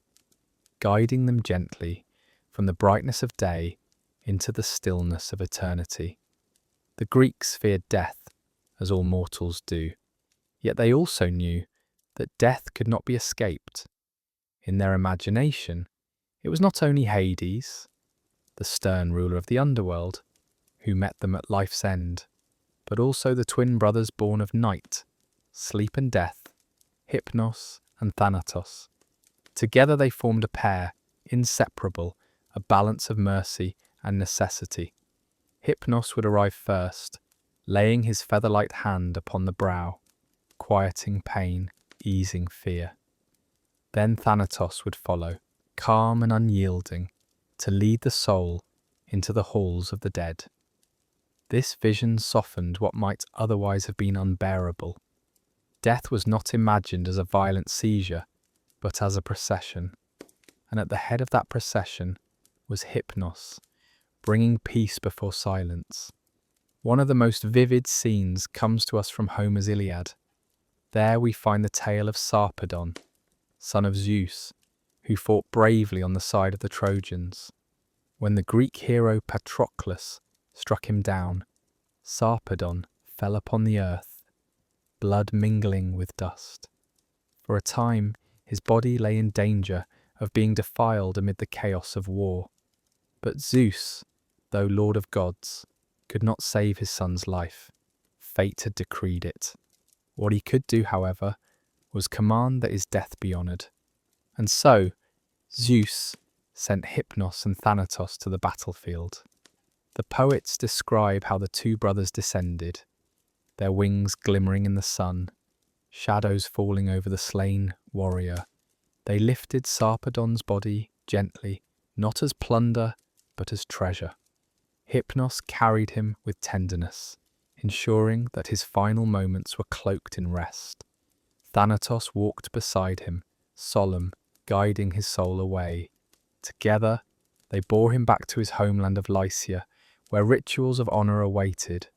guiding them gently from the brightness of day into the stillness of eternity. The Greeks feared death, as all mortals do, yet they also knew that death could not be escaped. In their imagination, it was not only Hades, the stern ruler of the underworld, who met them at life's end, but also the twin brothers born of night, sleep and death, Hypnos and Thanatos. Together they formed a pair, inseparable, a balance of mercy and necessity. Hypnos would arrive first, laying his feather-light hand upon the brow, quieting pain, easing fear. Then Thanatos would follow, calm and unyielding, to lead the soul into the halls of the dead. This vision softened what might otherwise have been unbearable. Death was not imagined as a violent seizure, but as a procession. And at the head of that procession was Hypnos, bringing peace before silence. One of the most vivid scenes comes to us from Homer's Iliad. There we find the tale of Sarpedon, son of Zeus, who fought bravely on the side of the Trojans. When the Greek hero Patroclus struck him down, Sarpedon fell upon the earth, blood mingling with dust. For a time, his body lay in danger of being defiled amid the chaos of war. But Zeus, though Lord of gods, could not save his son's life. Fate had decreed it. What he could do, however, was command that his death be honoured. And so, Zeus sent Hypnos and Thanatos to the battlefield. The poets describe how the two brothers descended, their wings glimmering in the sun, shadows falling over the slain warrior. They lifted Sarpedon's body gently, not as plunder, but as treasure. Hypnos carried him with tenderness, ensuring that his final moments were cloaked in rest. Thanatos walked beside him, solemn, guiding his soul away. Together, they bore him back to his homeland of Lycia, where rituals of honour awaited.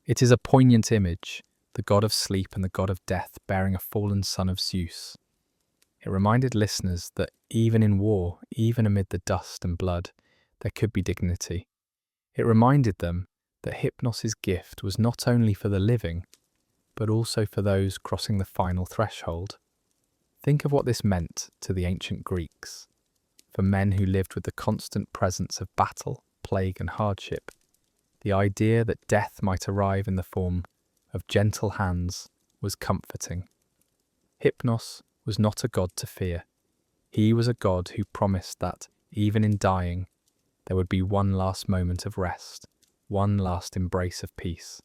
It is a poignant image, the god of sleep and the god of death bearing a fallen son of Zeus. It reminded listeners that even in war, even amid the dust and blood, there could be dignity. It reminded them that Hypnos' gift was not only for the living, but also for those crossing the final threshold. Think of what this meant to the ancient Greeks. For men who lived with the constant presence of battle, plague and hardship, the idea that death might arrive in the form of gentle hands was comforting. Hypnos was not a god to fear. He was a god who promised that, even in dying, there would be one last moment of rest, one last embrace of peace.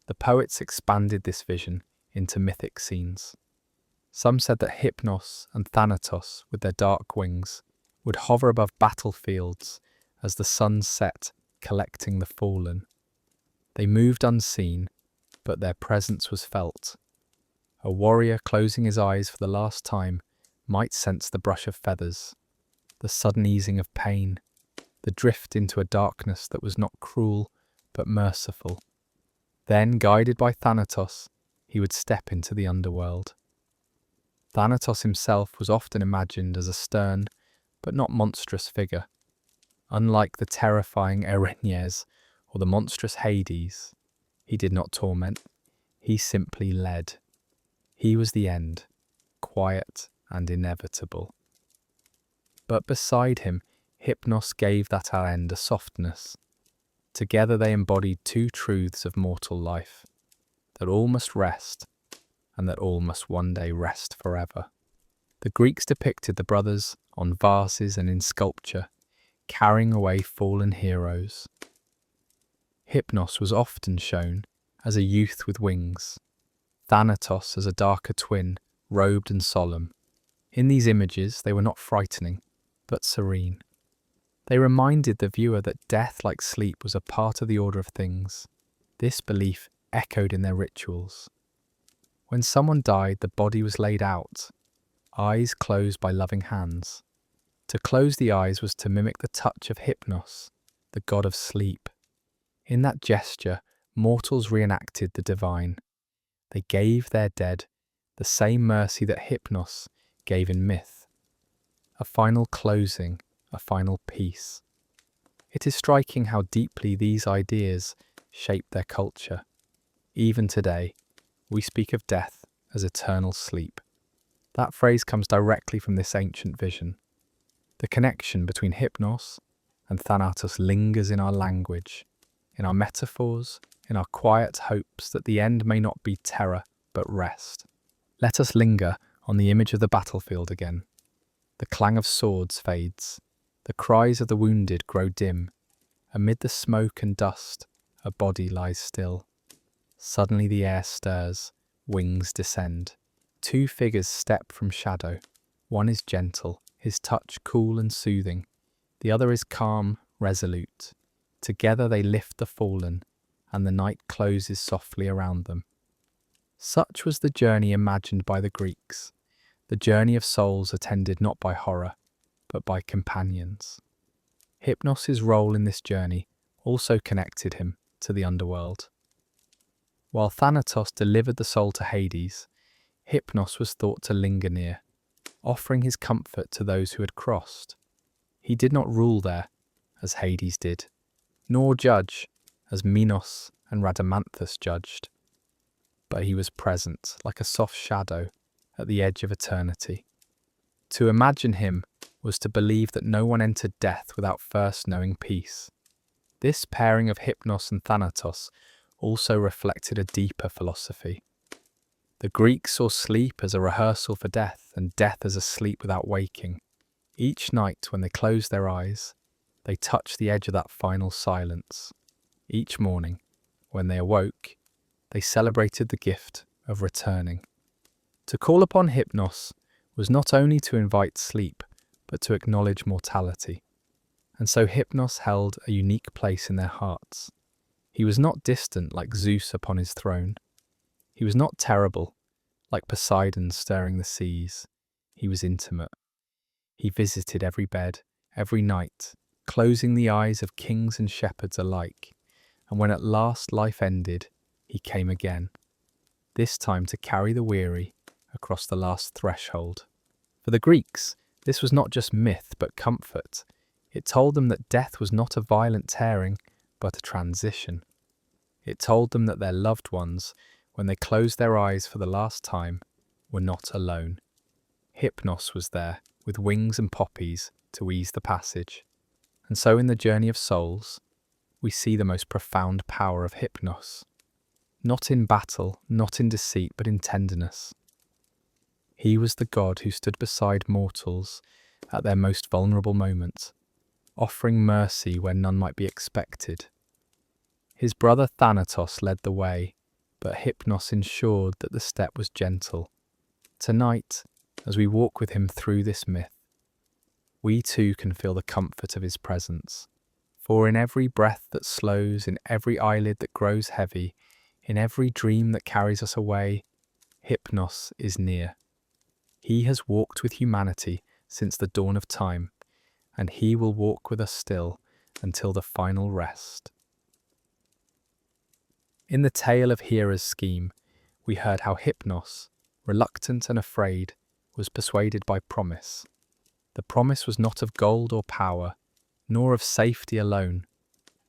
The poets expanded this vision into mythic scenes. Some said that Hypnos and Thanatos, with their dark wings, would hover above battlefields as the sun set, collecting the fallen. They moved unseen, but their presence was felt. A warrior closing his eyes for the last time might sense the brush of feathers, the sudden easing of pain, the drift into a darkness that was not cruel but merciful. Then, guided by Thanatos, he would step into the underworld. Thanatos himself was often imagined as a stern but not monstrous figure. Unlike the terrifying Erinyes or the monstrous Hades, he did not torment, he simply led. He was the end, quiet and inevitable. But beside him, Hypnos gave that end a softness. Together they embodied two truths of mortal life, that all must rest, and that all must one day rest forever. The Greeks depicted the brothers on vases and in sculpture, carrying away fallen heroes. Hypnos was often shown as a youth with wings, Thanatos as a darker twin, robed and solemn. In these images they were not frightening, but serene. They reminded the viewer that death, like sleep, was a part of the order of things. This belief echoed in their rituals. When someone died, the body was laid out, eyes closed by loving hands. To close the eyes was to mimic the touch of Hypnos, the god of sleep. In that gesture, mortals reenacted the divine. They gave their dead the same mercy that Hypnos gave in myth. A final closing, a final peace. It is striking how deeply these ideas shape their culture. Even today, we speak of death as eternal sleep. That phrase comes directly from this ancient vision. The connection between Hypnos and Thanatos lingers in our language, in our metaphors, in our quiet hopes that the end may not be terror but rest. Let us linger on the image of the battlefield again. The clang of swords fades. The cries of the wounded grow dim. Amid the smoke and dust, a body lies still. Suddenly the air stirs, wings descend. Two figures step from shadow. One is gentle, his touch cool and soothing. The other is calm, resolute. Together they lift the fallen, and the night closes softly around them. Such was the journey imagined by the Greeks, the journey of souls attended not by horror, but by companions. Hypnos' role in this journey also connected him to the underworld. While Thanatos delivered the soul to Hades, Hypnos was thought to linger near, offering his comfort to those who had crossed. He did not rule there, as Hades did, nor judge, as Minos and Rhadamanthus judged. But he was present, like a soft shadow, at the edge of eternity. To imagine him was to believe that no one entered death without first knowing peace. This pairing of Hypnos and Thanatos also reflected a deeper philosophy. The Greeks saw sleep as a rehearsal for death, and death as a sleep without waking. Each night, when they closed their eyes, they touched the edge of that final silence. Each morning, when they awoke, they celebrated the gift of returning. To call upon Hypnos was not only to invite sleep, but to acknowledge mortality. And so Hypnos held a unique place in their hearts. He was not distant like Zeus upon his throne. He was not terrible, like Poseidon stirring the seas. He was intimate. He visited every bed, every night, closing the eyes of kings and shepherds alike. And when at last life ended, he came again, this time to carry the weary across the last threshold. For the Greeks, this was not just myth, but comfort. It told them that death was not a violent tearing, but a transition. It told them that their loved ones, when they closed their eyes for the last time, were not alone. Hypnos was there, with wings and poppies, to ease the passage. And so in the journey of souls, we see the most profound power of Hypnos. Not in battle, not in deceit, but in tenderness. He was the god who stood beside mortals at their most vulnerable moments, offering mercy where none might be expected. His brother Thanatos led the way, but Hypnos ensured that the step was gentle. Tonight, as we walk with him through this myth, we too can feel the comfort of his presence. For in every breath that slows, in every eyelid that grows heavy, in every dream that carries us away, Hypnos is near. He has walked with humanity since the dawn of time, and he will walk with us still until the final rest. In the tale of Hera's scheme, we heard how Hypnos, reluctant and afraid, was persuaded by promise. The promise was not of gold or power, nor of safety alone,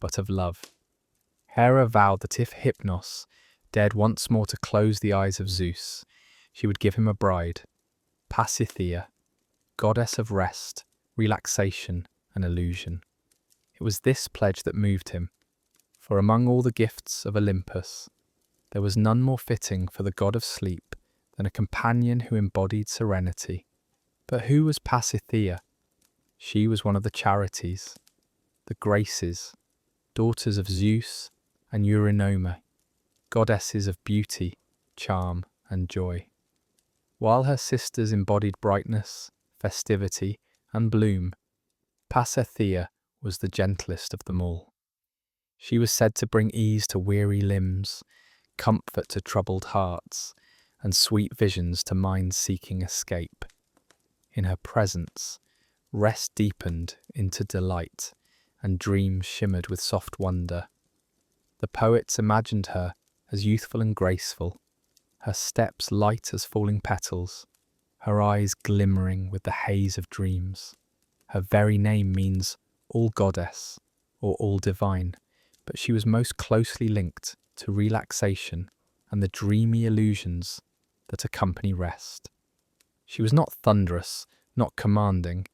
but of love. Hera vowed that if Hypnos dared once more to close the eyes of Zeus, she would give him a bride, Pasithea, goddess of rest, relaxation, and illusion. It was this pledge that moved him, for among all the gifts of Olympus, there was none more fitting for the god of sleep than a companion who embodied serenity. But who was Pasithea? She was one of the Charities, the Graces, daughters of Zeus and Eurynome, goddesses of beauty, charm, and joy. While her sisters embodied brightness, festivity, and bloom, Pasithea was the gentlest of them all. She was said to bring ease to weary limbs, comfort to troubled hearts, and sweet visions to minds seeking escape. In her presence, rest deepened into delight, and dreams shimmered with soft wonder. The poets imagined her as youthful and graceful, her steps light as falling petals, her eyes glimmering with the haze of dreams. Her very name means all goddess or all divine, but she was most closely linked to relaxation and the dreamy illusions that accompany rest. She was not thunderous, not commanding.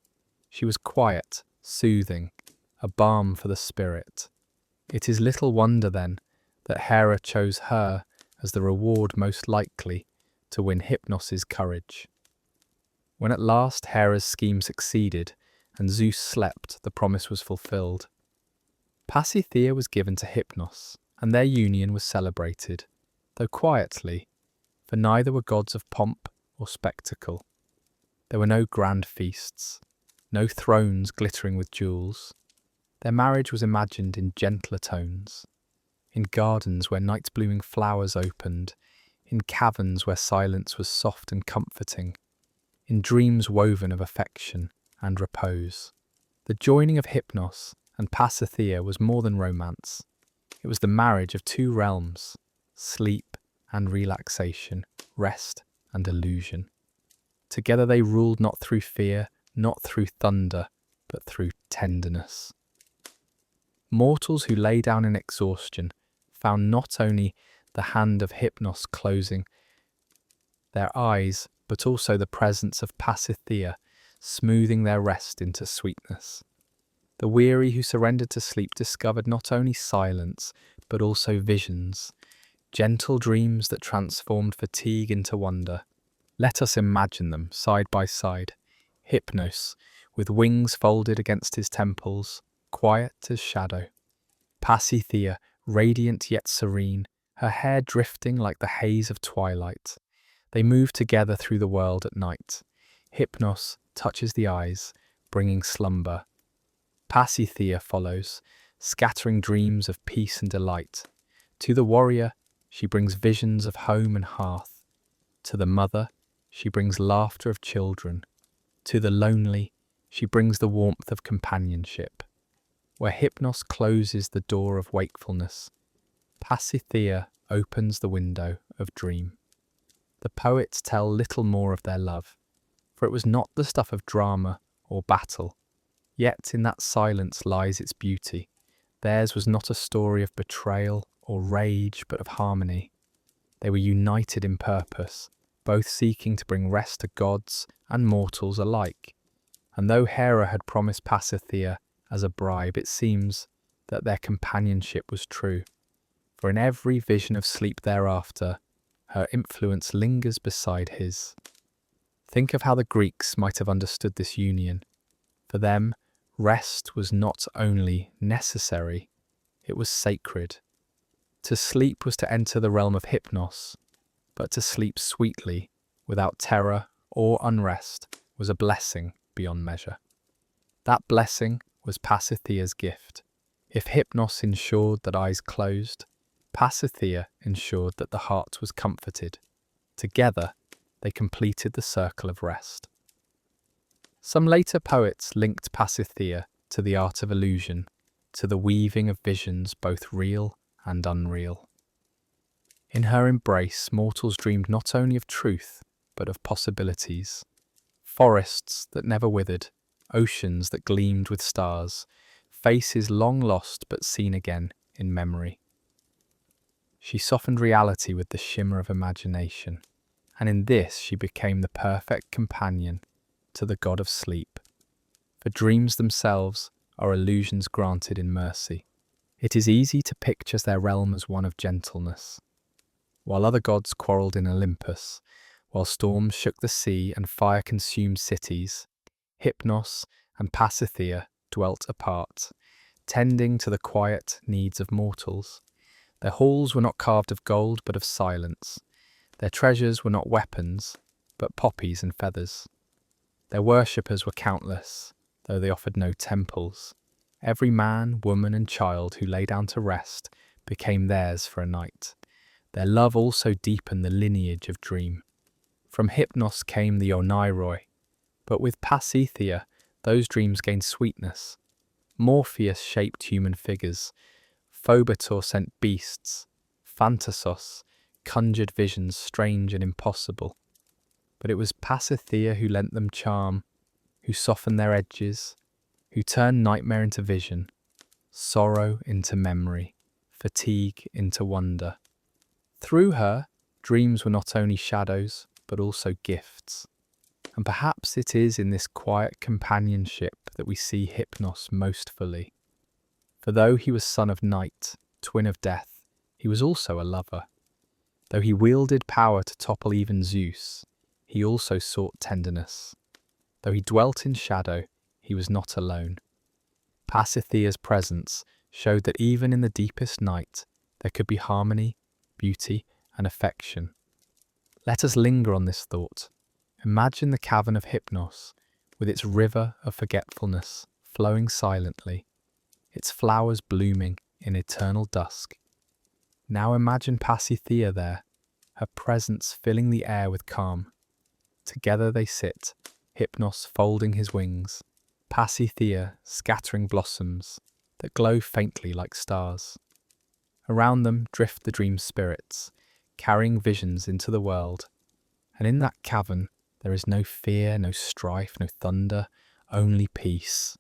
She was quiet, soothing, a balm for the spirit. It is little wonder, then, that Hera chose her as the reward most likely to win Hypnos' courage. When at last Hera's scheme succeeded and Zeus slept, the promise was fulfilled. Pasithea was given to Hypnos, and their union was celebrated, though quietly, for neither were gods of pomp or spectacle. There were no grand feasts. no thrones glittering with jewels. Their marriage was imagined in gentler tones, in gardens where night-blooming flowers opened, in caverns where silence was soft and comforting, in dreams woven of affection and repose. The joining of Hypnos and Pasithea was more than romance. It was the marriage of two realms, sleep and relaxation, rest and illusion. Together they ruled not through fear, not through thunder, but through tenderness. Mortals who lay down in exhaustion found not only the hand of Hypnos closing their eyes, but also the presence of Pasithea smoothing their rest into sweetness. The weary who surrendered to sleep discovered not only silence, but also visions, gentle dreams that transformed fatigue into wonder. Let us imagine them side by side. Hypnos, with wings folded against his temples, quiet as shadow. Pasithea, radiant yet serene, her hair drifting like the haze of twilight. They move together through the world at night. Hypnos touches the eyes, bringing slumber. Pasithea follows, scattering dreams of peace and delight. To the warrior, she brings visions of home and hearth. To the mother, she brings laughter of children. To the lonely, she brings the warmth of companionship. Where Hypnos closes the door of wakefulness, Pasithea opens the window of dream. The poets tell little more of their love, for it was not the stuff of drama or battle. Yet in that silence lies its beauty. Theirs was not a story of betrayal or rage, but of harmony. They were united in purpose, both seeking to bring rest to gods and mortals alike. And though Hera had promised Pasithea as a bribe, it seems that their companionship was true. For in every vision of sleep thereafter, her influence lingers beside his. Think of how the Greeks might have understood this union. For them, rest was not only necessary, it was sacred. To sleep was to enter the realm of Hypnos, but to sleep sweetly, without terror or unrest, was a blessing beyond measure. That blessing was Pasithea's gift. If Hypnos ensured that eyes closed, Pasithea ensured that the heart was comforted. Together, they completed the circle of rest. Some later poets linked Pasithea to the art of illusion, to the weaving of visions both real and unreal. In her embrace, mortals dreamed not only of truth, but of possibilities. Forests that never withered, oceans that gleamed with stars, faces long lost but seen again in memory. She softened reality with the shimmer of imagination, and in this she became the perfect companion to the god of sleep. For dreams themselves are illusions granted in mercy. It is easy to picture their realm as one of gentleness. While other gods quarrelled in Olympus, while storms shook the sea and fire consumed cities, Hypnos and Pasithea dwelt apart, tending to the quiet needs of mortals. Their halls were not carved of gold but of silence. Their treasures were not weapons, but poppies and feathers. Their worshippers were countless, though they offered no temples. Every man, woman and child who lay down to rest became theirs for a night. Their love also deepened the lineage of dream. From Hypnos came the Oneiroi, but with Pasithea those dreams gained sweetness. Morpheus shaped human figures, Phobator sent beasts, Thanatos conjured visions strange and impossible. But it was Pasithea who lent them charm, who softened their edges, who turned nightmare into vision, sorrow into memory, fatigue into wonder. Through her, dreams were not only shadows, but also gifts. And perhaps it is in this quiet companionship that we see Hypnos most fully. For though he was son of night, twin of death, he was also a lover. Though he wielded power to topple even Zeus, he also sought tenderness. Though he dwelt in shadow, he was not alone. Pasithea's presence showed that even in the deepest night, there could be harmony, beauty, and affection. Let us linger on this thought. Imagine the cavern of Hypnos, with its river of forgetfulness flowing silently, its flowers blooming in eternal dusk. Now imagine Pasithea there, her presence filling the air with calm. Together they sit, Hypnos folding his wings, Pasithea scattering blossoms that glow faintly like stars. Around them drift the dream spirits, carrying visions into the world. And in that cavern, there is no fear, no strife, no thunder, only peace.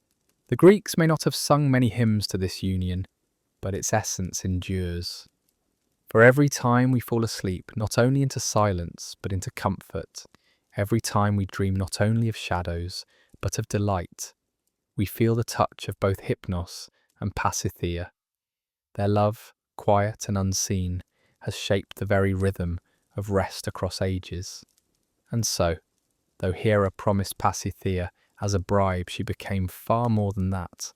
The Greeks may not have sung many hymns to this union, but its essence endures. For every time we fall asleep, not only into silence, but into comfort, every time we dream not only of shadows, but of delight, we feel the touch of both Hypnos and Pasithea. Their love, quiet and unseen, has shaped the very rhythm of rest across ages. And so, though Hera promised Pasithea as a bribe, she became far more than that.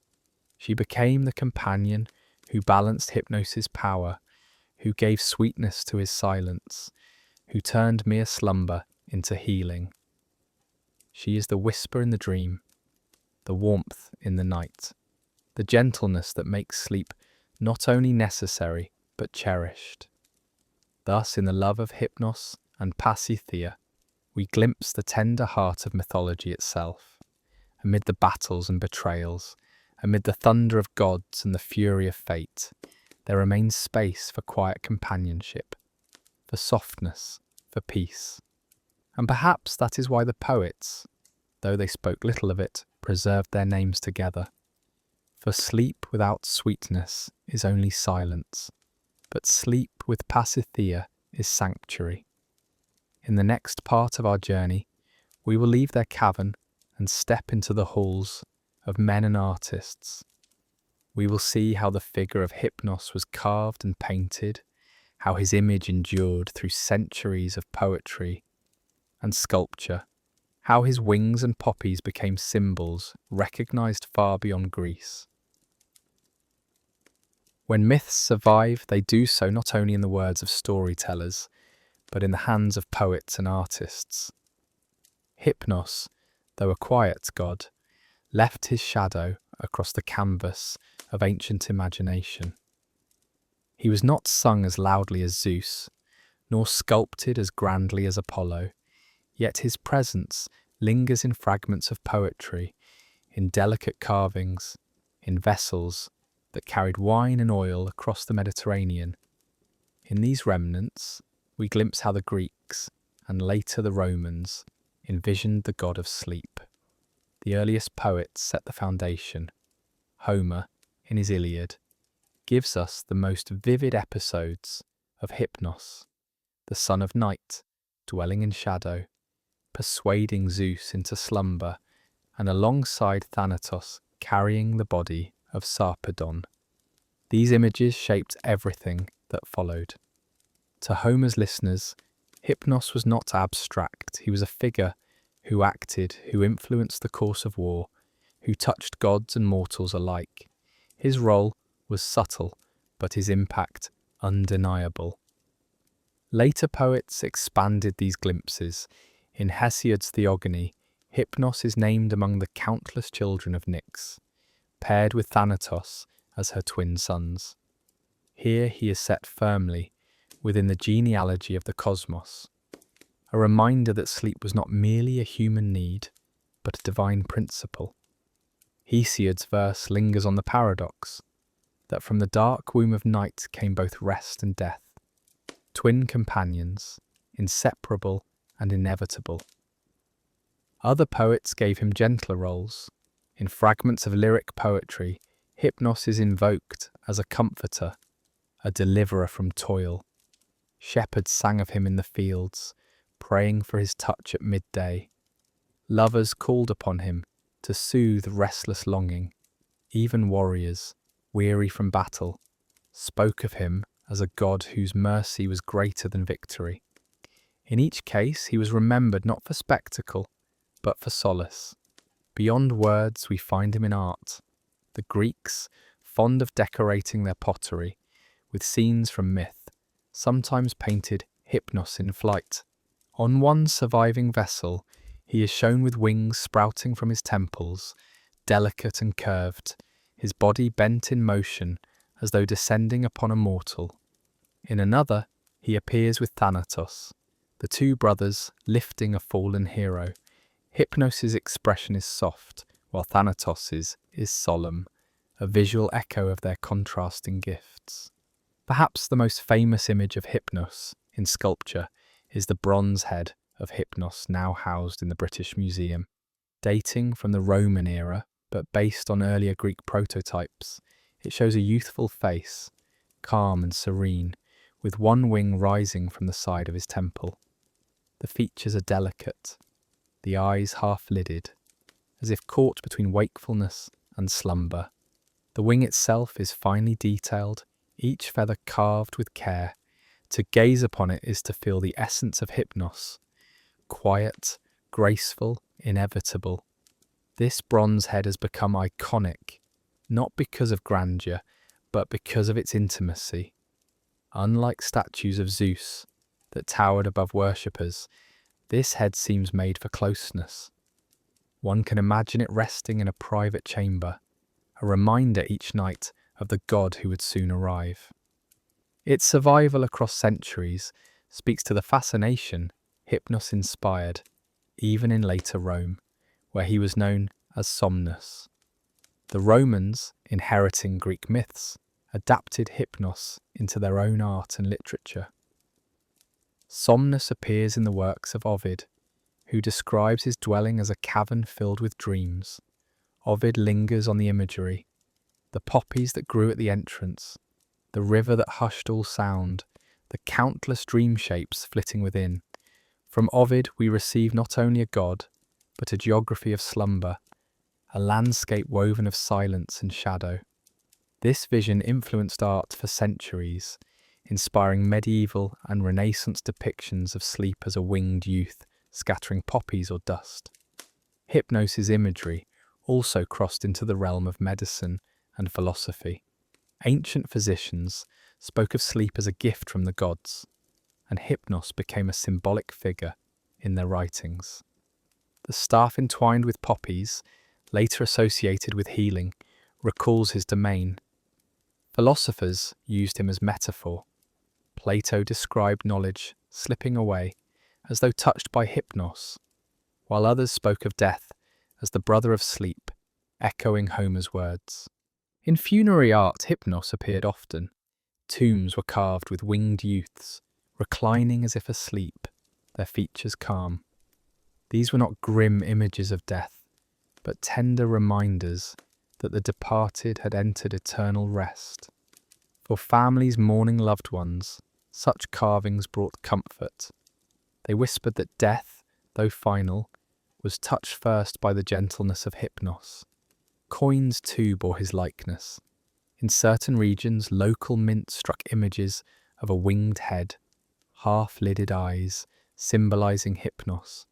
She became the companion who balanced Hypnos' power, who gave sweetness to his silence, who turned mere slumber into healing. She is the whisper in the dream, the warmth in the night, the gentleness that makes sleep not only necessary, but cherished. Thus, in the love of Hypnos and Pasithea, we glimpse the tender heart of mythology itself. Amid the battles and betrayals, amid the thunder of gods and the fury of fate, there remains space for quiet companionship, for softness, for peace. And perhaps that is why the poets, though they spoke little of it, preserved their names together. For sleep without sweetness is only silence, but sleep with Pasithea is sanctuary. In the next part of our journey, we will leave their cavern and step into the halls of men and artists. We will see how the figure of Hypnos was carved and painted, how his image endured through centuries of poetry and sculpture, how his wings and poppies became symbols recognized far beyond Greece. When myths survive, they do so not only in the words of storytellers, but in the hands of poets and artists. Hypnos, though a quiet god, left his shadow across the canvas of ancient imagination. He was not sung as loudly as Zeus, nor sculpted as grandly as Apollo, yet his presence lingers in fragments of poetry, in delicate carvings, in vessels that carried wine and oil across the Mediterranean. In these remnants, we glimpse how the Greeks, and later the Romans, envisioned the god of sleep. The earliest poets set the foundation. Homer, in his Iliad, gives us the most vivid episodes of Hypnos, the son of night, dwelling in shadow, persuading Zeus into slumber, and alongside Thanatos carrying the body of Sarpedon. These images shaped everything that followed. To Homer's listeners, Hypnos was not abstract. He was a figure who acted, who influenced the course of war, who touched gods and mortals alike. His role was subtle, but his impact undeniable. Later poets expanded these glimpses. In Hesiod's Theogony, Hypnos is named among the countless children of Nyx, paired with Thanatos as her twin sons. Here he is set firmly within the genealogy of the cosmos, a reminder that sleep was not merely a human need, but a divine principle. Hesiod's verse lingers on the paradox that from the dark womb of night came both rest and death, twin companions, inseparable and inevitable. Other poets gave him gentler roles. In fragments of lyric poetry, Hypnos is invoked as a comforter, a deliverer from toil. Shepherds sang of him in the fields, praying for his touch at midday. Lovers called upon him to soothe restless longing. Even warriors, weary from battle, spoke of him as a god whose mercy was greater than victory. In each case, he was remembered not for spectacle, but for solace. Beyond words, we find him in art. The Greeks, fond of decorating their pottery with scenes from myth, sometimes painted Hypnos in flight. On one surviving vessel, He is shown with wings sprouting from his temples, delicate and curved, his body bent in motion as though descending upon a mortal. In another, he appears with Thanatos, the two brothers lifting a fallen hero. Hypnos' expression is soft, while Thanatos' is solemn, a visual echo of their contrasting gifts. Perhaps the most famous image of Hypnos in sculpture is the bronze head of Hypnos now housed in the British Museum. Dating from the Roman era, but based on earlier Greek prototypes, it shows a youthful face, calm and serene, with one wing rising from the side of his temple. The features are delicate, the eyes half-lidded, as if caught between wakefulness and slumber. The wing itself is finely detailed, each feather carved with care. To gaze upon it is to feel the essence of Hypnos, quiet, graceful, inevitable. This bronze head has become iconic, not because of grandeur, but because of its intimacy. Unlike statues of Zeus that towered above worshippers, this head seems made for closeness. One can imagine it resting in a private chamber, a reminder each night of the god who would soon arrive. Its survival across centuries speaks to the fascination Hypnos inspired, even in later Rome, where he was known as Somnus. The Romans, inheriting Greek myths, adapted Hypnos into their own art and literature. Somnus appears in the works of Ovid, who describes his dwelling as a cavern filled with dreams. Ovid lingers on the imagery, the poppies that grew at the entrance, the river that hushed all sound, the countless dream shapes flitting within. From Ovid we receive not only a god, but a geography of slumber, a landscape woven of silence and shadow. This vision influenced art for centuries, inspiring medieval and Renaissance depictions of sleep as a winged youth scattering poppies or dust. Hypnos' imagery also crossed into the realm of medicine and philosophy. Ancient physicians spoke of sleep as a gift from the gods, and Hypnos became a symbolic figure in their writings. The staff entwined with poppies, later associated with healing, recalls his domain. Philosophers used him as metaphor. Plato described knowledge slipping away as though touched by Hypnos, while others spoke of death as the brother of sleep, echoing Homer's words. In funerary art, Hypnos appeared often. Tombs were carved with winged youths, reclining as if asleep, their features calm. These were not grim images of death, but tender reminders that the departed had entered eternal rest. For families mourning loved ones, such carvings brought comfort. They whispered that death, though final, was touched first by the gentleness of Hypnos. Coins too bore his likeness. In certain regions, local mint struck images of a winged head, half-lidded eyes, symbolizing Hypnos.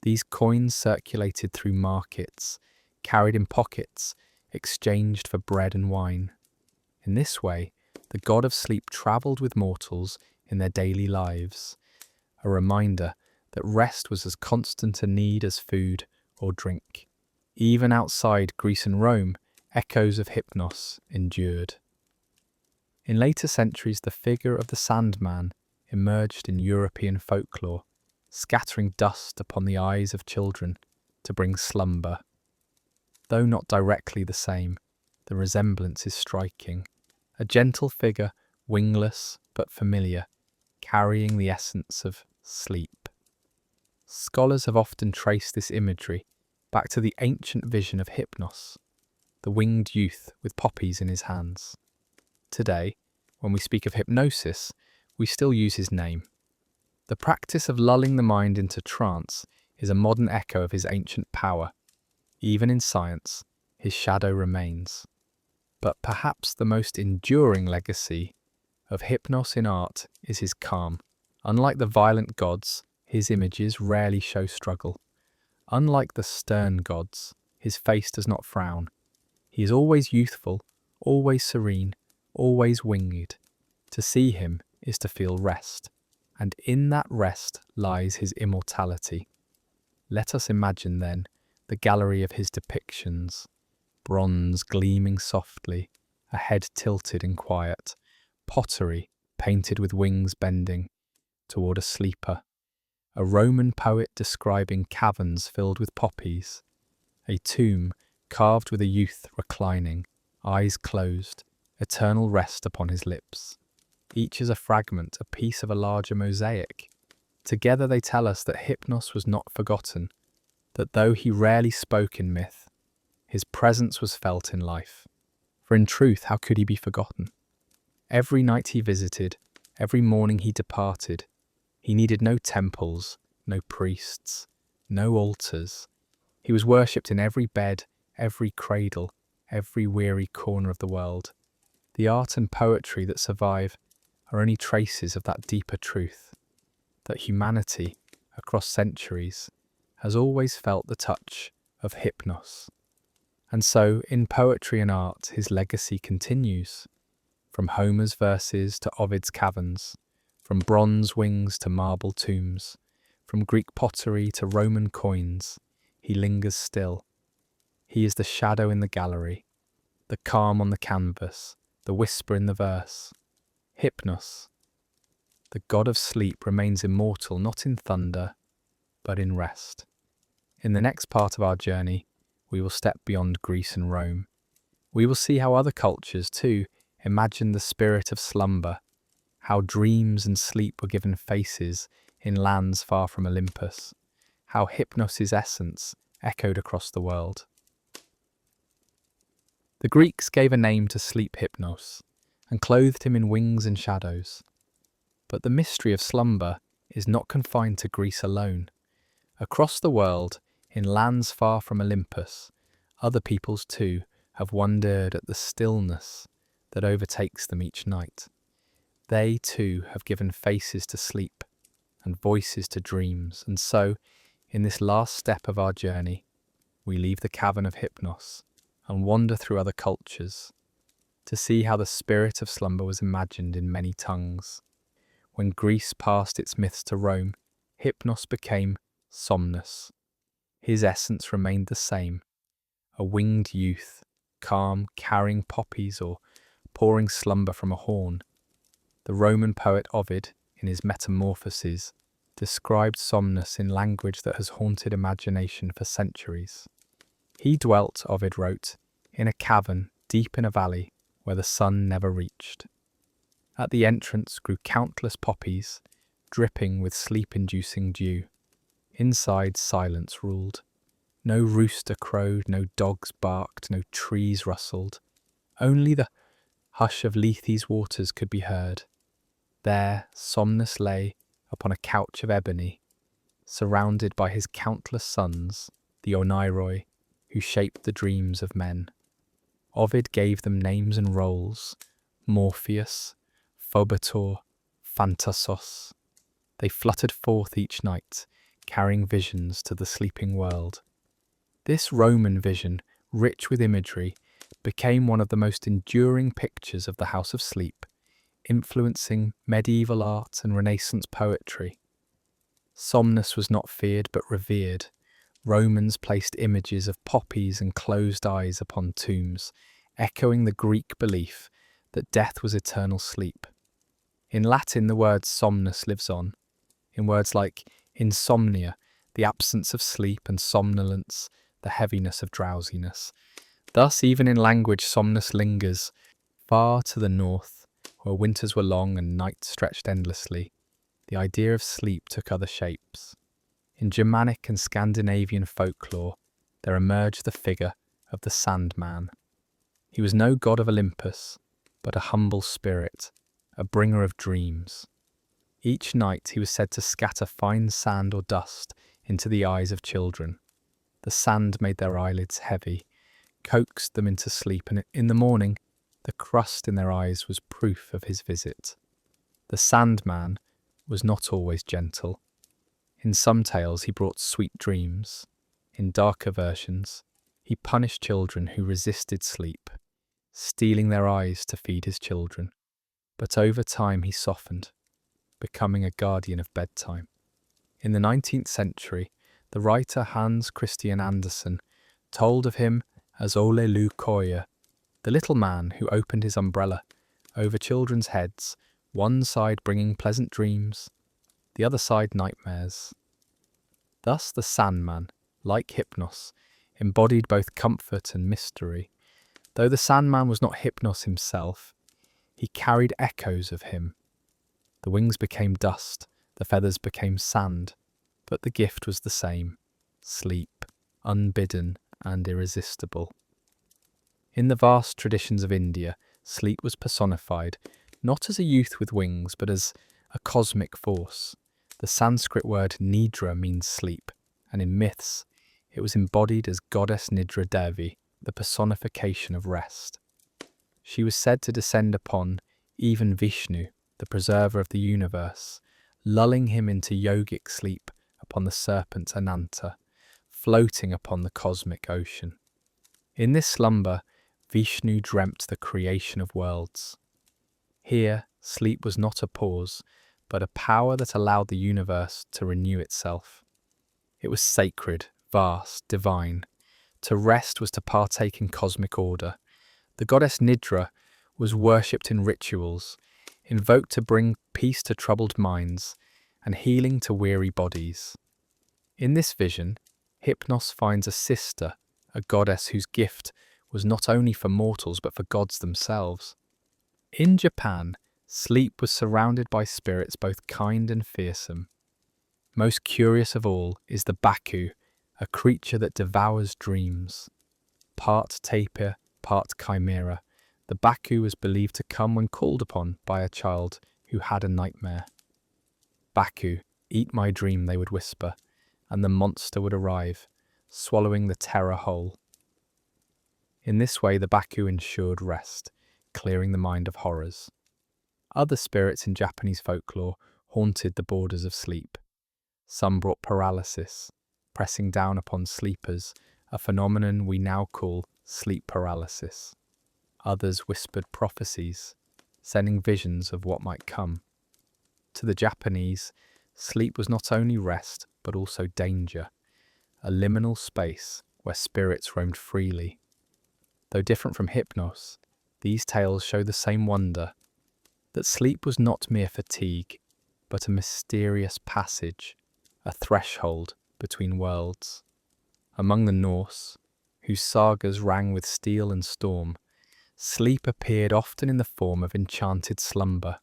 These coins circulated through markets, carried in pockets, exchanged for bread and wine. In this way, the god of sleep travelled with mortals in their daily lives, a reminder that rest was as constant a need as food or drink. Even outside Greece and Rome, echoes of Hypnos endured. In later centuries, the figure of the Sandman emerged in European folklore, scattering dust upon the eyes of children to bring slumber. Though not directly the same, the resemblance is striking. A gentle figure, wingless but familiar, carrying the essence of sleep. Scholars have often traced this imagery back to the ancient vision of Hypnos, the winged youth with poppies in his hands. Today, when we speak of hypnosis, we still use his name. The practice of lulling the mind into trance is a modern echo of his ancient power. Even in science, his shadow remains. But perhaps the most enduring legacy of Hypnos in art is his calm. Unlike the violent gods, his images rarely show struggle. Unlike the stern gods, his face does not frown. He is always youthful, always serene, always winged. To see him is to feel rest, and in that rest lies his immortality. Let us imagine, then, the gallery of his depictions, bronze gleaming softly, a head tilted in quiet, pottery painted with wings bending toward a sleeper, a Roman poet describing caverns filled with poppies, a tomb carved with a youth reclining, eyes closed, eternal rest upon his lips. Each is a fragment, a piece of a larger mosaic. Together they tell us that Hypnos was not forgotten, that though he rarely spoke in myth, his presence was felt in life. For in truth, how could he be forgotten? Every night he visited, every morning he departed. He needed no temples, no priests, no altars. He was worshipped in every bed, every cradle, every weary corner of the world. The art and poetry that survive are only traces of that deeper truth, that humanity, across centuries, has always felt the touch of Hypnos. And so, in poetry and art, his legacy continues. From Homer's verses to Ovid's caverns, from bronze wings to marble tombs, from Greek pottery to Roman coins, he lingers still. He is the shadow in the gallery, the calm on the canvas, the whisper in the verse. Hypnos, the god of sleep, remains immortal not in thunder, but in rest. In the next part of our journey, we will step beyond Greece and Rome. We will see how other cultures, too, imagine the spirit of slumber, how dreams and sleep were given faces in lands far from Olympus, how Hypnos' essence echoed across the world. The Greeks gave a name to sleep Hypnos, and clothed him in wings and shadows. But the mystery of slumber is not confined to Greece alone. Across the world, in lands far from Olympus, other peoples too have wondered at the stillness that overtakes them each night. They too have given faces to sleep and voices to dreams, and so, in this last step of our journey, we leave the cavern of Hypnos and wander through other cultures to see how the spirit of slumber was imagined in many tongues. When Greece passed its myths to Rome, Hypnos became Somnus. His essence remained the same, a winged youth, calm, carrying poppies or pouring slumber from a horn. The Roman poet Ovid, in his Metamorphoses, described Somnus in language that has haunted imagination for centuries. He dwelt, Ovid wrote, in a cavern deep in a valley where the sun never reached. At the entrance grew countless poppies, dripping with sleep-inducing dew. Inside silence ruled. No rooster crowed, no dogs barked, no trees rustled. Only the hush of Lethe's waters could be heard. There Somnus lay upon a couch of ebony, surrounded by his countless sons, the Oneiroi, who shaped the dreams of men. Ovid gave them names and roles: Morpheus, Phobator, Phantasos. They fluttered forth each night, carrying visions to the sleeping world. This Roman vision, rich with imagery, became one of the most enduring pictures of the House of Sleep, influencing medieval art and Renaissance poetry. Somnus was not feared but revered. Romans placed images of poppies and closed eyes upon tombs, echoing the Greek belief that death was eternal sleep. In Latin, the word somnus lives on. In words like insomnia, the absence of sleep, and somnolence, the heaviness of drowsiness. Thus, even in language, somnus lingers. Far to the north, where winters were long and nights stretched endlessly, the idea of sleep took other shapes. In Germanic and Scandinavian folklore, there emerged the figure of the Sandman. He was no god of Olympus, but a humble spirit, a bringer of dreams. Each night he was said to scatter fine sand or dust into the eyes of children. The sand made their eyelids heavy, coaxed them into sleep, and in the morning the crust in their eyes was proof of his visit. The Sandman was not always gentle. In some tales he brought sweet dreams. In darker versions, he punished children who resisted sleep, stealing their eyes to feed his children. But over time he softened, becoming a guardian of bedtime. In the 19th century, The writer Hans Christian Andersen told of him as Ole Lu Koya, the little man who opened his umbrella over children's heads, one side bringing pleasant dreams, the other side nightmares. Thus the Sandman, like Hypnos, embodied both comfort and mystery. Though the Sandman was not Hypnos himself, he carried echoes of him. The wings became dust, the feathers became sand, but the gift was the same: sleep, unbidden and irresistible. In the vast traditions of India, sleep was personified, not as a youth with wings, but as a cosmic force. The Sanskrit word nidra means sleep, and in myths, it was embodied as goddess Nidra Devi, the personification of rest. She was said to descend upon even Vishnu, the preserver of the universe, lulling him into yogic sleep upon the serpent Ananta, floating upon the cosmic ocean. In this slumber, Vishnu dreamt the creation of worlds. Here, sleep was not a pause, but a power that allowed the universe to renew itself. It was sacred, vast, divine. To rest was to partake in cosmic order. The goddess Nidra was worshipped in rituals, invoked to bring peace to troubled minds and healing to weary bodies. In this vision, Hypnos finds a sister, a goddess whose gift was not only for mortals but for gods themselves. In Japan, sleep was surrounded by spirits both kind and fearsome. Most curious of all is the Baku, a creature that devours dreams. Part tapir, part chimera, the Baku was believed to come when called upon by a child who had a nightmare. Baku, eat my dream, they would whisper, and the monster would arrive, swallowing the terror whole. In this way, the Baku ensured rest, clearing the mind of horrors. Other spirits in Japanese folklore haunted the borders of sleep. Some brought paralysis, pressing down upon sleepers, a phenomenon we now call sleep paralysis. Others whispered prophecies, sending visions of what might come. To the Japanese, sleep was not only rest, but also danger, a liminal space where spirits roamed freely. Though different from Hypnos, these tales show the same wonder, that sleep was not mere fatigue, but a mysterious passage, a threshold between worlds. Among the Norse, whose sagas rang with steel and storm, sleep appeared often in the form of enchanted slumber.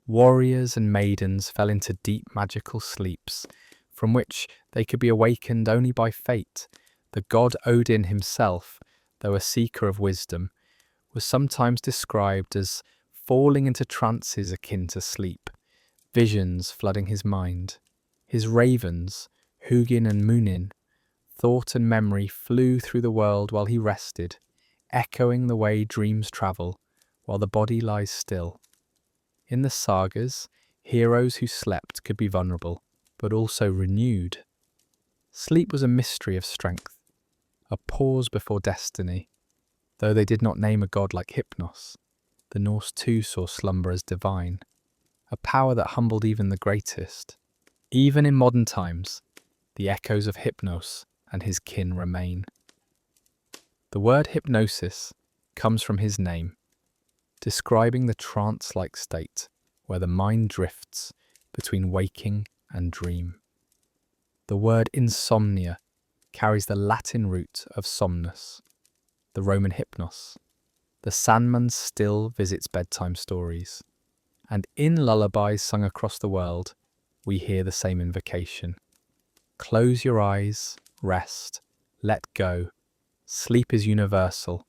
Warriors and maidens fell into deep magical sleeps, from which they could be awakened only by fate. The god Odin himself, though a seeker of wisdom, was sometimes described as falling into trances akin to sleep, visions flooding his mind. His ravens, Hugin and Munin, thought and memory flew through the world while he rested, echoing the way dreams travel while the body lies still. In the sagas, heroes who slept could be vulnerable, but also renewed. Sleep was a mystery of strength, a pause before destiny. Though they did not name a god like Hypnos, the Norse too saw slumber as divine, a power that humbled even the greatest. Even in modern times, the echoes of Hypnos and his kin remain. The word hypnosis comes from his name, describing the trance-like state where the mind drifts between waking and dream. The word insomnia carries the Latin root of somnus, the Roman hypnos. The Sandman still visits bedtime stories, and in lullabies sung across the world, we hear the same invocation. Close your eyes, rest, let go. Sleep is universal,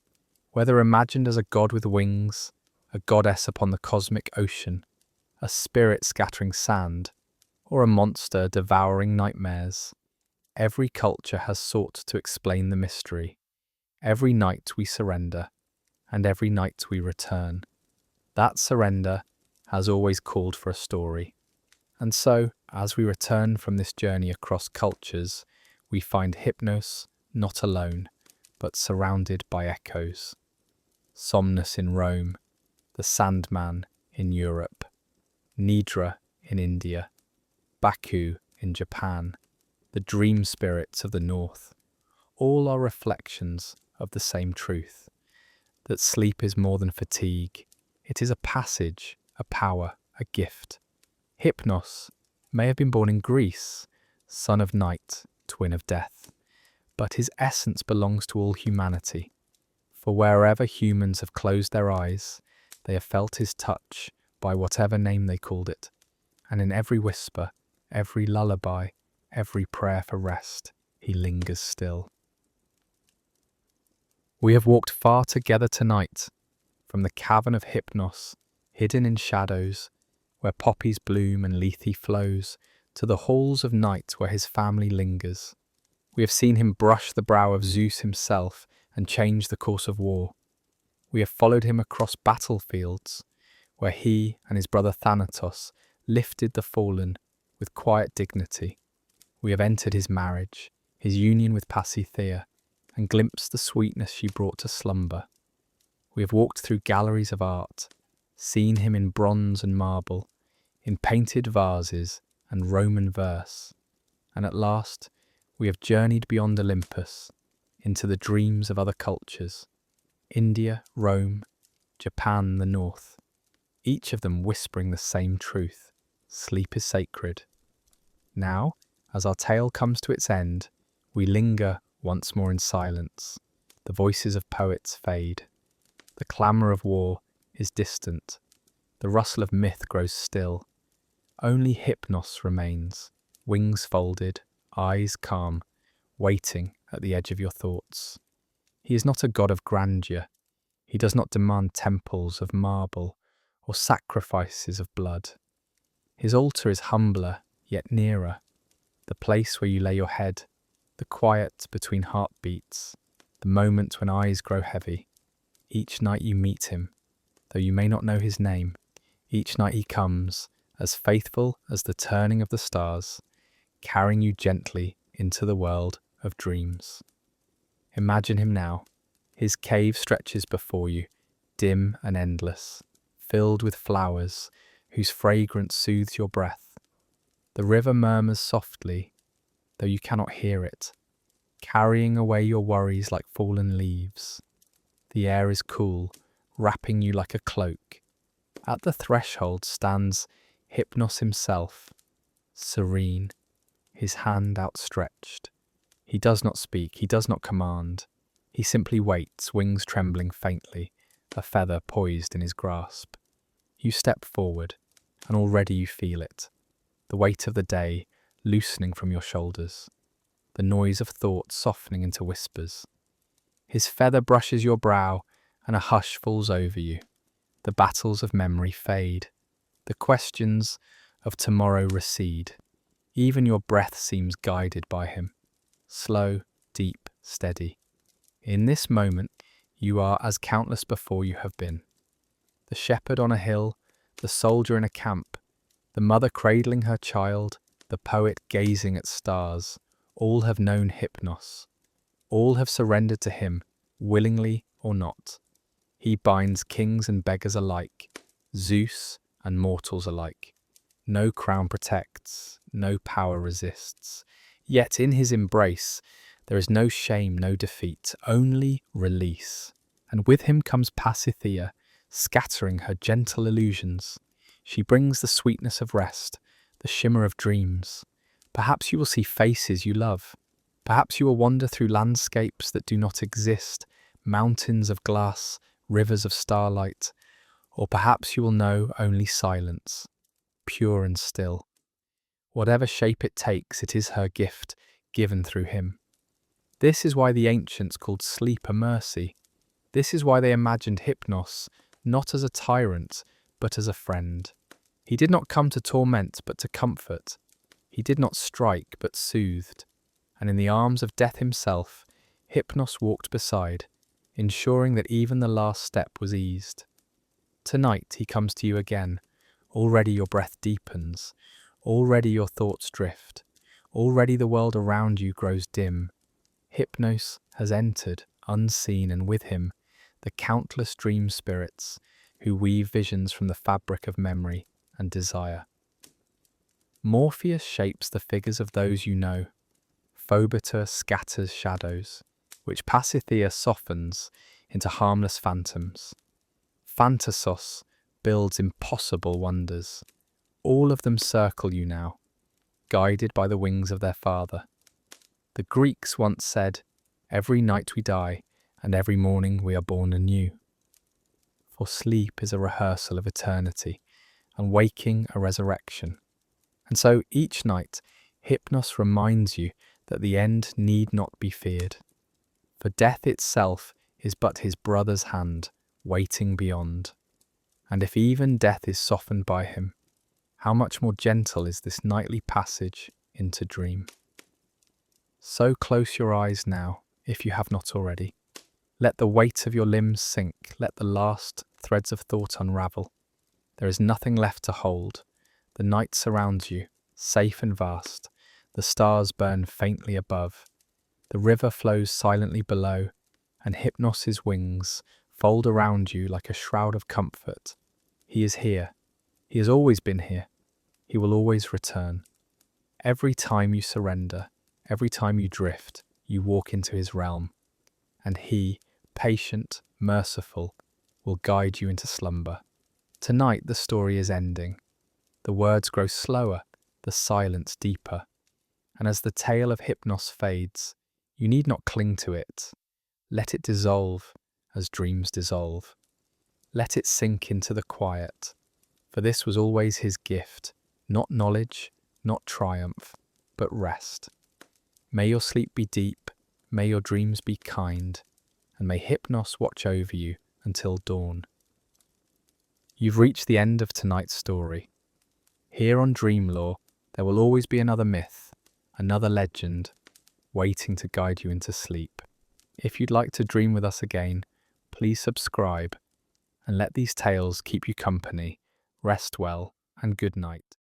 whether imagined as a god with wings, a goddess upon the cosmic ocean, a spirit scattering sand, or a monster devouring nightmares. Every culture has sought to explain the mystery. Every night we surrender, and every night we return. That surrender has always called for a story. And so, as we return from this journey across cultures, we find Hypnos not alone, but surrounded by echoes. Somnus in Rome, the Sandman in Europe, Nidra in India, Baku in Japan, the dream spirits of the north. All are reflections of the same truth, that sleep is more than fatigue. It is a passage, a power, a gift. Hypnos may have been born in Greece, son of night, twin of death, but his essence belongs to all humanity. For wherever humans have closed their eyes, they have felt his touch by whatever name they called it, and in every whisper, every lullaby, every prayer for rest, he lingers still. We have walked far together tonight, from the cavern of Hypnos, hidden in shadows, where poppies bloom and Lethe flows, to the halls of night where his family lingers. We have seen him brush the brow of Zeus himself and change the course of war. We have followed him across battlefields, where he and his brother Thanatos lifted the fallen with quiet dignity. We have entered his marriage, his union with Pasithea, and glimpsed the sweetness she brought to slumber. We have walked through galleries of art, seen him in bronze and marble, in painted vases and Roman verse, and at last we have journeyed beyond Olympus, into the dreams of other cultures, India, Rome, Japan, the North, each of them whispering the same truth: sleep is sacred. Now, as our tale comes to its end, we linger once more in silence. The voices of poets fade. The clamour of war is distant. The rustle of myth grows still. Only Hypnos remains, wings folded, eyes calm, waiting at the edge of your thoughts. He is not a god of grandeur. He does not demand temples of marble or sacrifices of blood. His altar is humbler, yet nearer, the place where you lay your head, the quiet between heartbeats, the moment when eyes grow heavy. Each night you meet him, though you may not know his name. Each night he comes, as faithful as the turning of the stars, carrying you gently into the world of dreams. Imagine him now. His cave stretches before you, dim and endless, filled with flowers whose fragrance soothes your breath. The river murmurs softly, though you cannot hear it, carrying away your worries like fallen leaves. The air is cool, wrapping you like a cloak. At the threshold stands Hypnos himself, serene, his hand outstretched. He does not speak, he does not command. He simply waits, wings trembling faintly, a feather poised in his grasp. You step forward, and already you feel it. The weight of the day loosening from your shoulders, the noise of thought softening into whispers. His feather brushes your brow, and a hush falls over you. The battles of memory fade. The questions of tomorrow recede. Even your breath seems guided by him. Slow, deep, steady. In this moment, you are as countless before you have been. The shepherd on a hill, the soldier in a camp, the mother cradling her child, the poet gazing at stars, all have known Hypnos. All have surrendered to him, willingly or not. He binds kings and beggars alike, Zeus and mortals alike. No crown protects, no power resists. Yet in his embrace, there is no shame, no defeat, only release. And with him comes Pasithea, scattering her gentle illusions. She brings the sweetness of rest, the shimmer of dreams. Perhaps you will see faces you love. Perhaps you will wander through landscapes that do not exist, mountains of glass, rivers of starlight. Or perhaps you will know only silence, pure and still. Whatever shape it takes, it is her gift, given through him. This is why the ancients called sleep a mercy. This is why they imagined Hypnos not as a tyrant, but as a friend. He did not come to torment, but to comfort. He did not strike, but soothed. And in the arms of death himself, Hypnos walked beside, ensuring that even the last step was eased. Tonight he comes to you again. Already your breath deepens. Already your thoughts drift. Already the world around you grows dim. Hypnos has entered, unseen, and with him, the countless dream spirits who weave visions from the fabric of memory and desire. Morpheus shapes the figures of those you know. Phobiter scatters shadows, which Pasithea softens into harmless phantoms. Thanatos builds impossible wonders. All of them circle you now, guided by the wings of their father. The Greeks once said, "Every night we die, and every morning we are born anew." For sleep is a rehearsal of eternity, and waking a resurrection. And so each night, Hypnos reminds you that the end need not be feared. For death itself is but his brother's hand, waiting beyond. And if even death is softened by him, how much more gentle is this nightly passage into dream. So close your eyes now, if you have not already. Let the weight of your limbs sink, let the last threads of thought unravel. There is nothing left to hold. The night surrounds you, safe and vast. The stars burn faintly above. The river flows silently below, and Hypnos' wings fold around you like a shroud of comfort. He is here. He has always been here. He will always return. Every time you surrender, every time you drift, you walk into his realm. And he, patient, merciful, will guide you into slumber. Tonight the story is ending. The words grow slower, the silence deeper. And as the tale of Hypnos fades, you need not cling to it. Let it dissolve as dreams dissolve. Let it sink into the quiet. For this was always his gift, not knowledge, not triumph, but rest. May your sleep be deep, may your dreams be kind, and may Hypnos watch over you until dawn. You've reached the end of tonight's story. Here on Dreamlore, there will always be another myth, another legend, waiting to guide you into sleep. If you'd like to dream with us again, please subscribe and let these tales keep you company. Rest well and good night.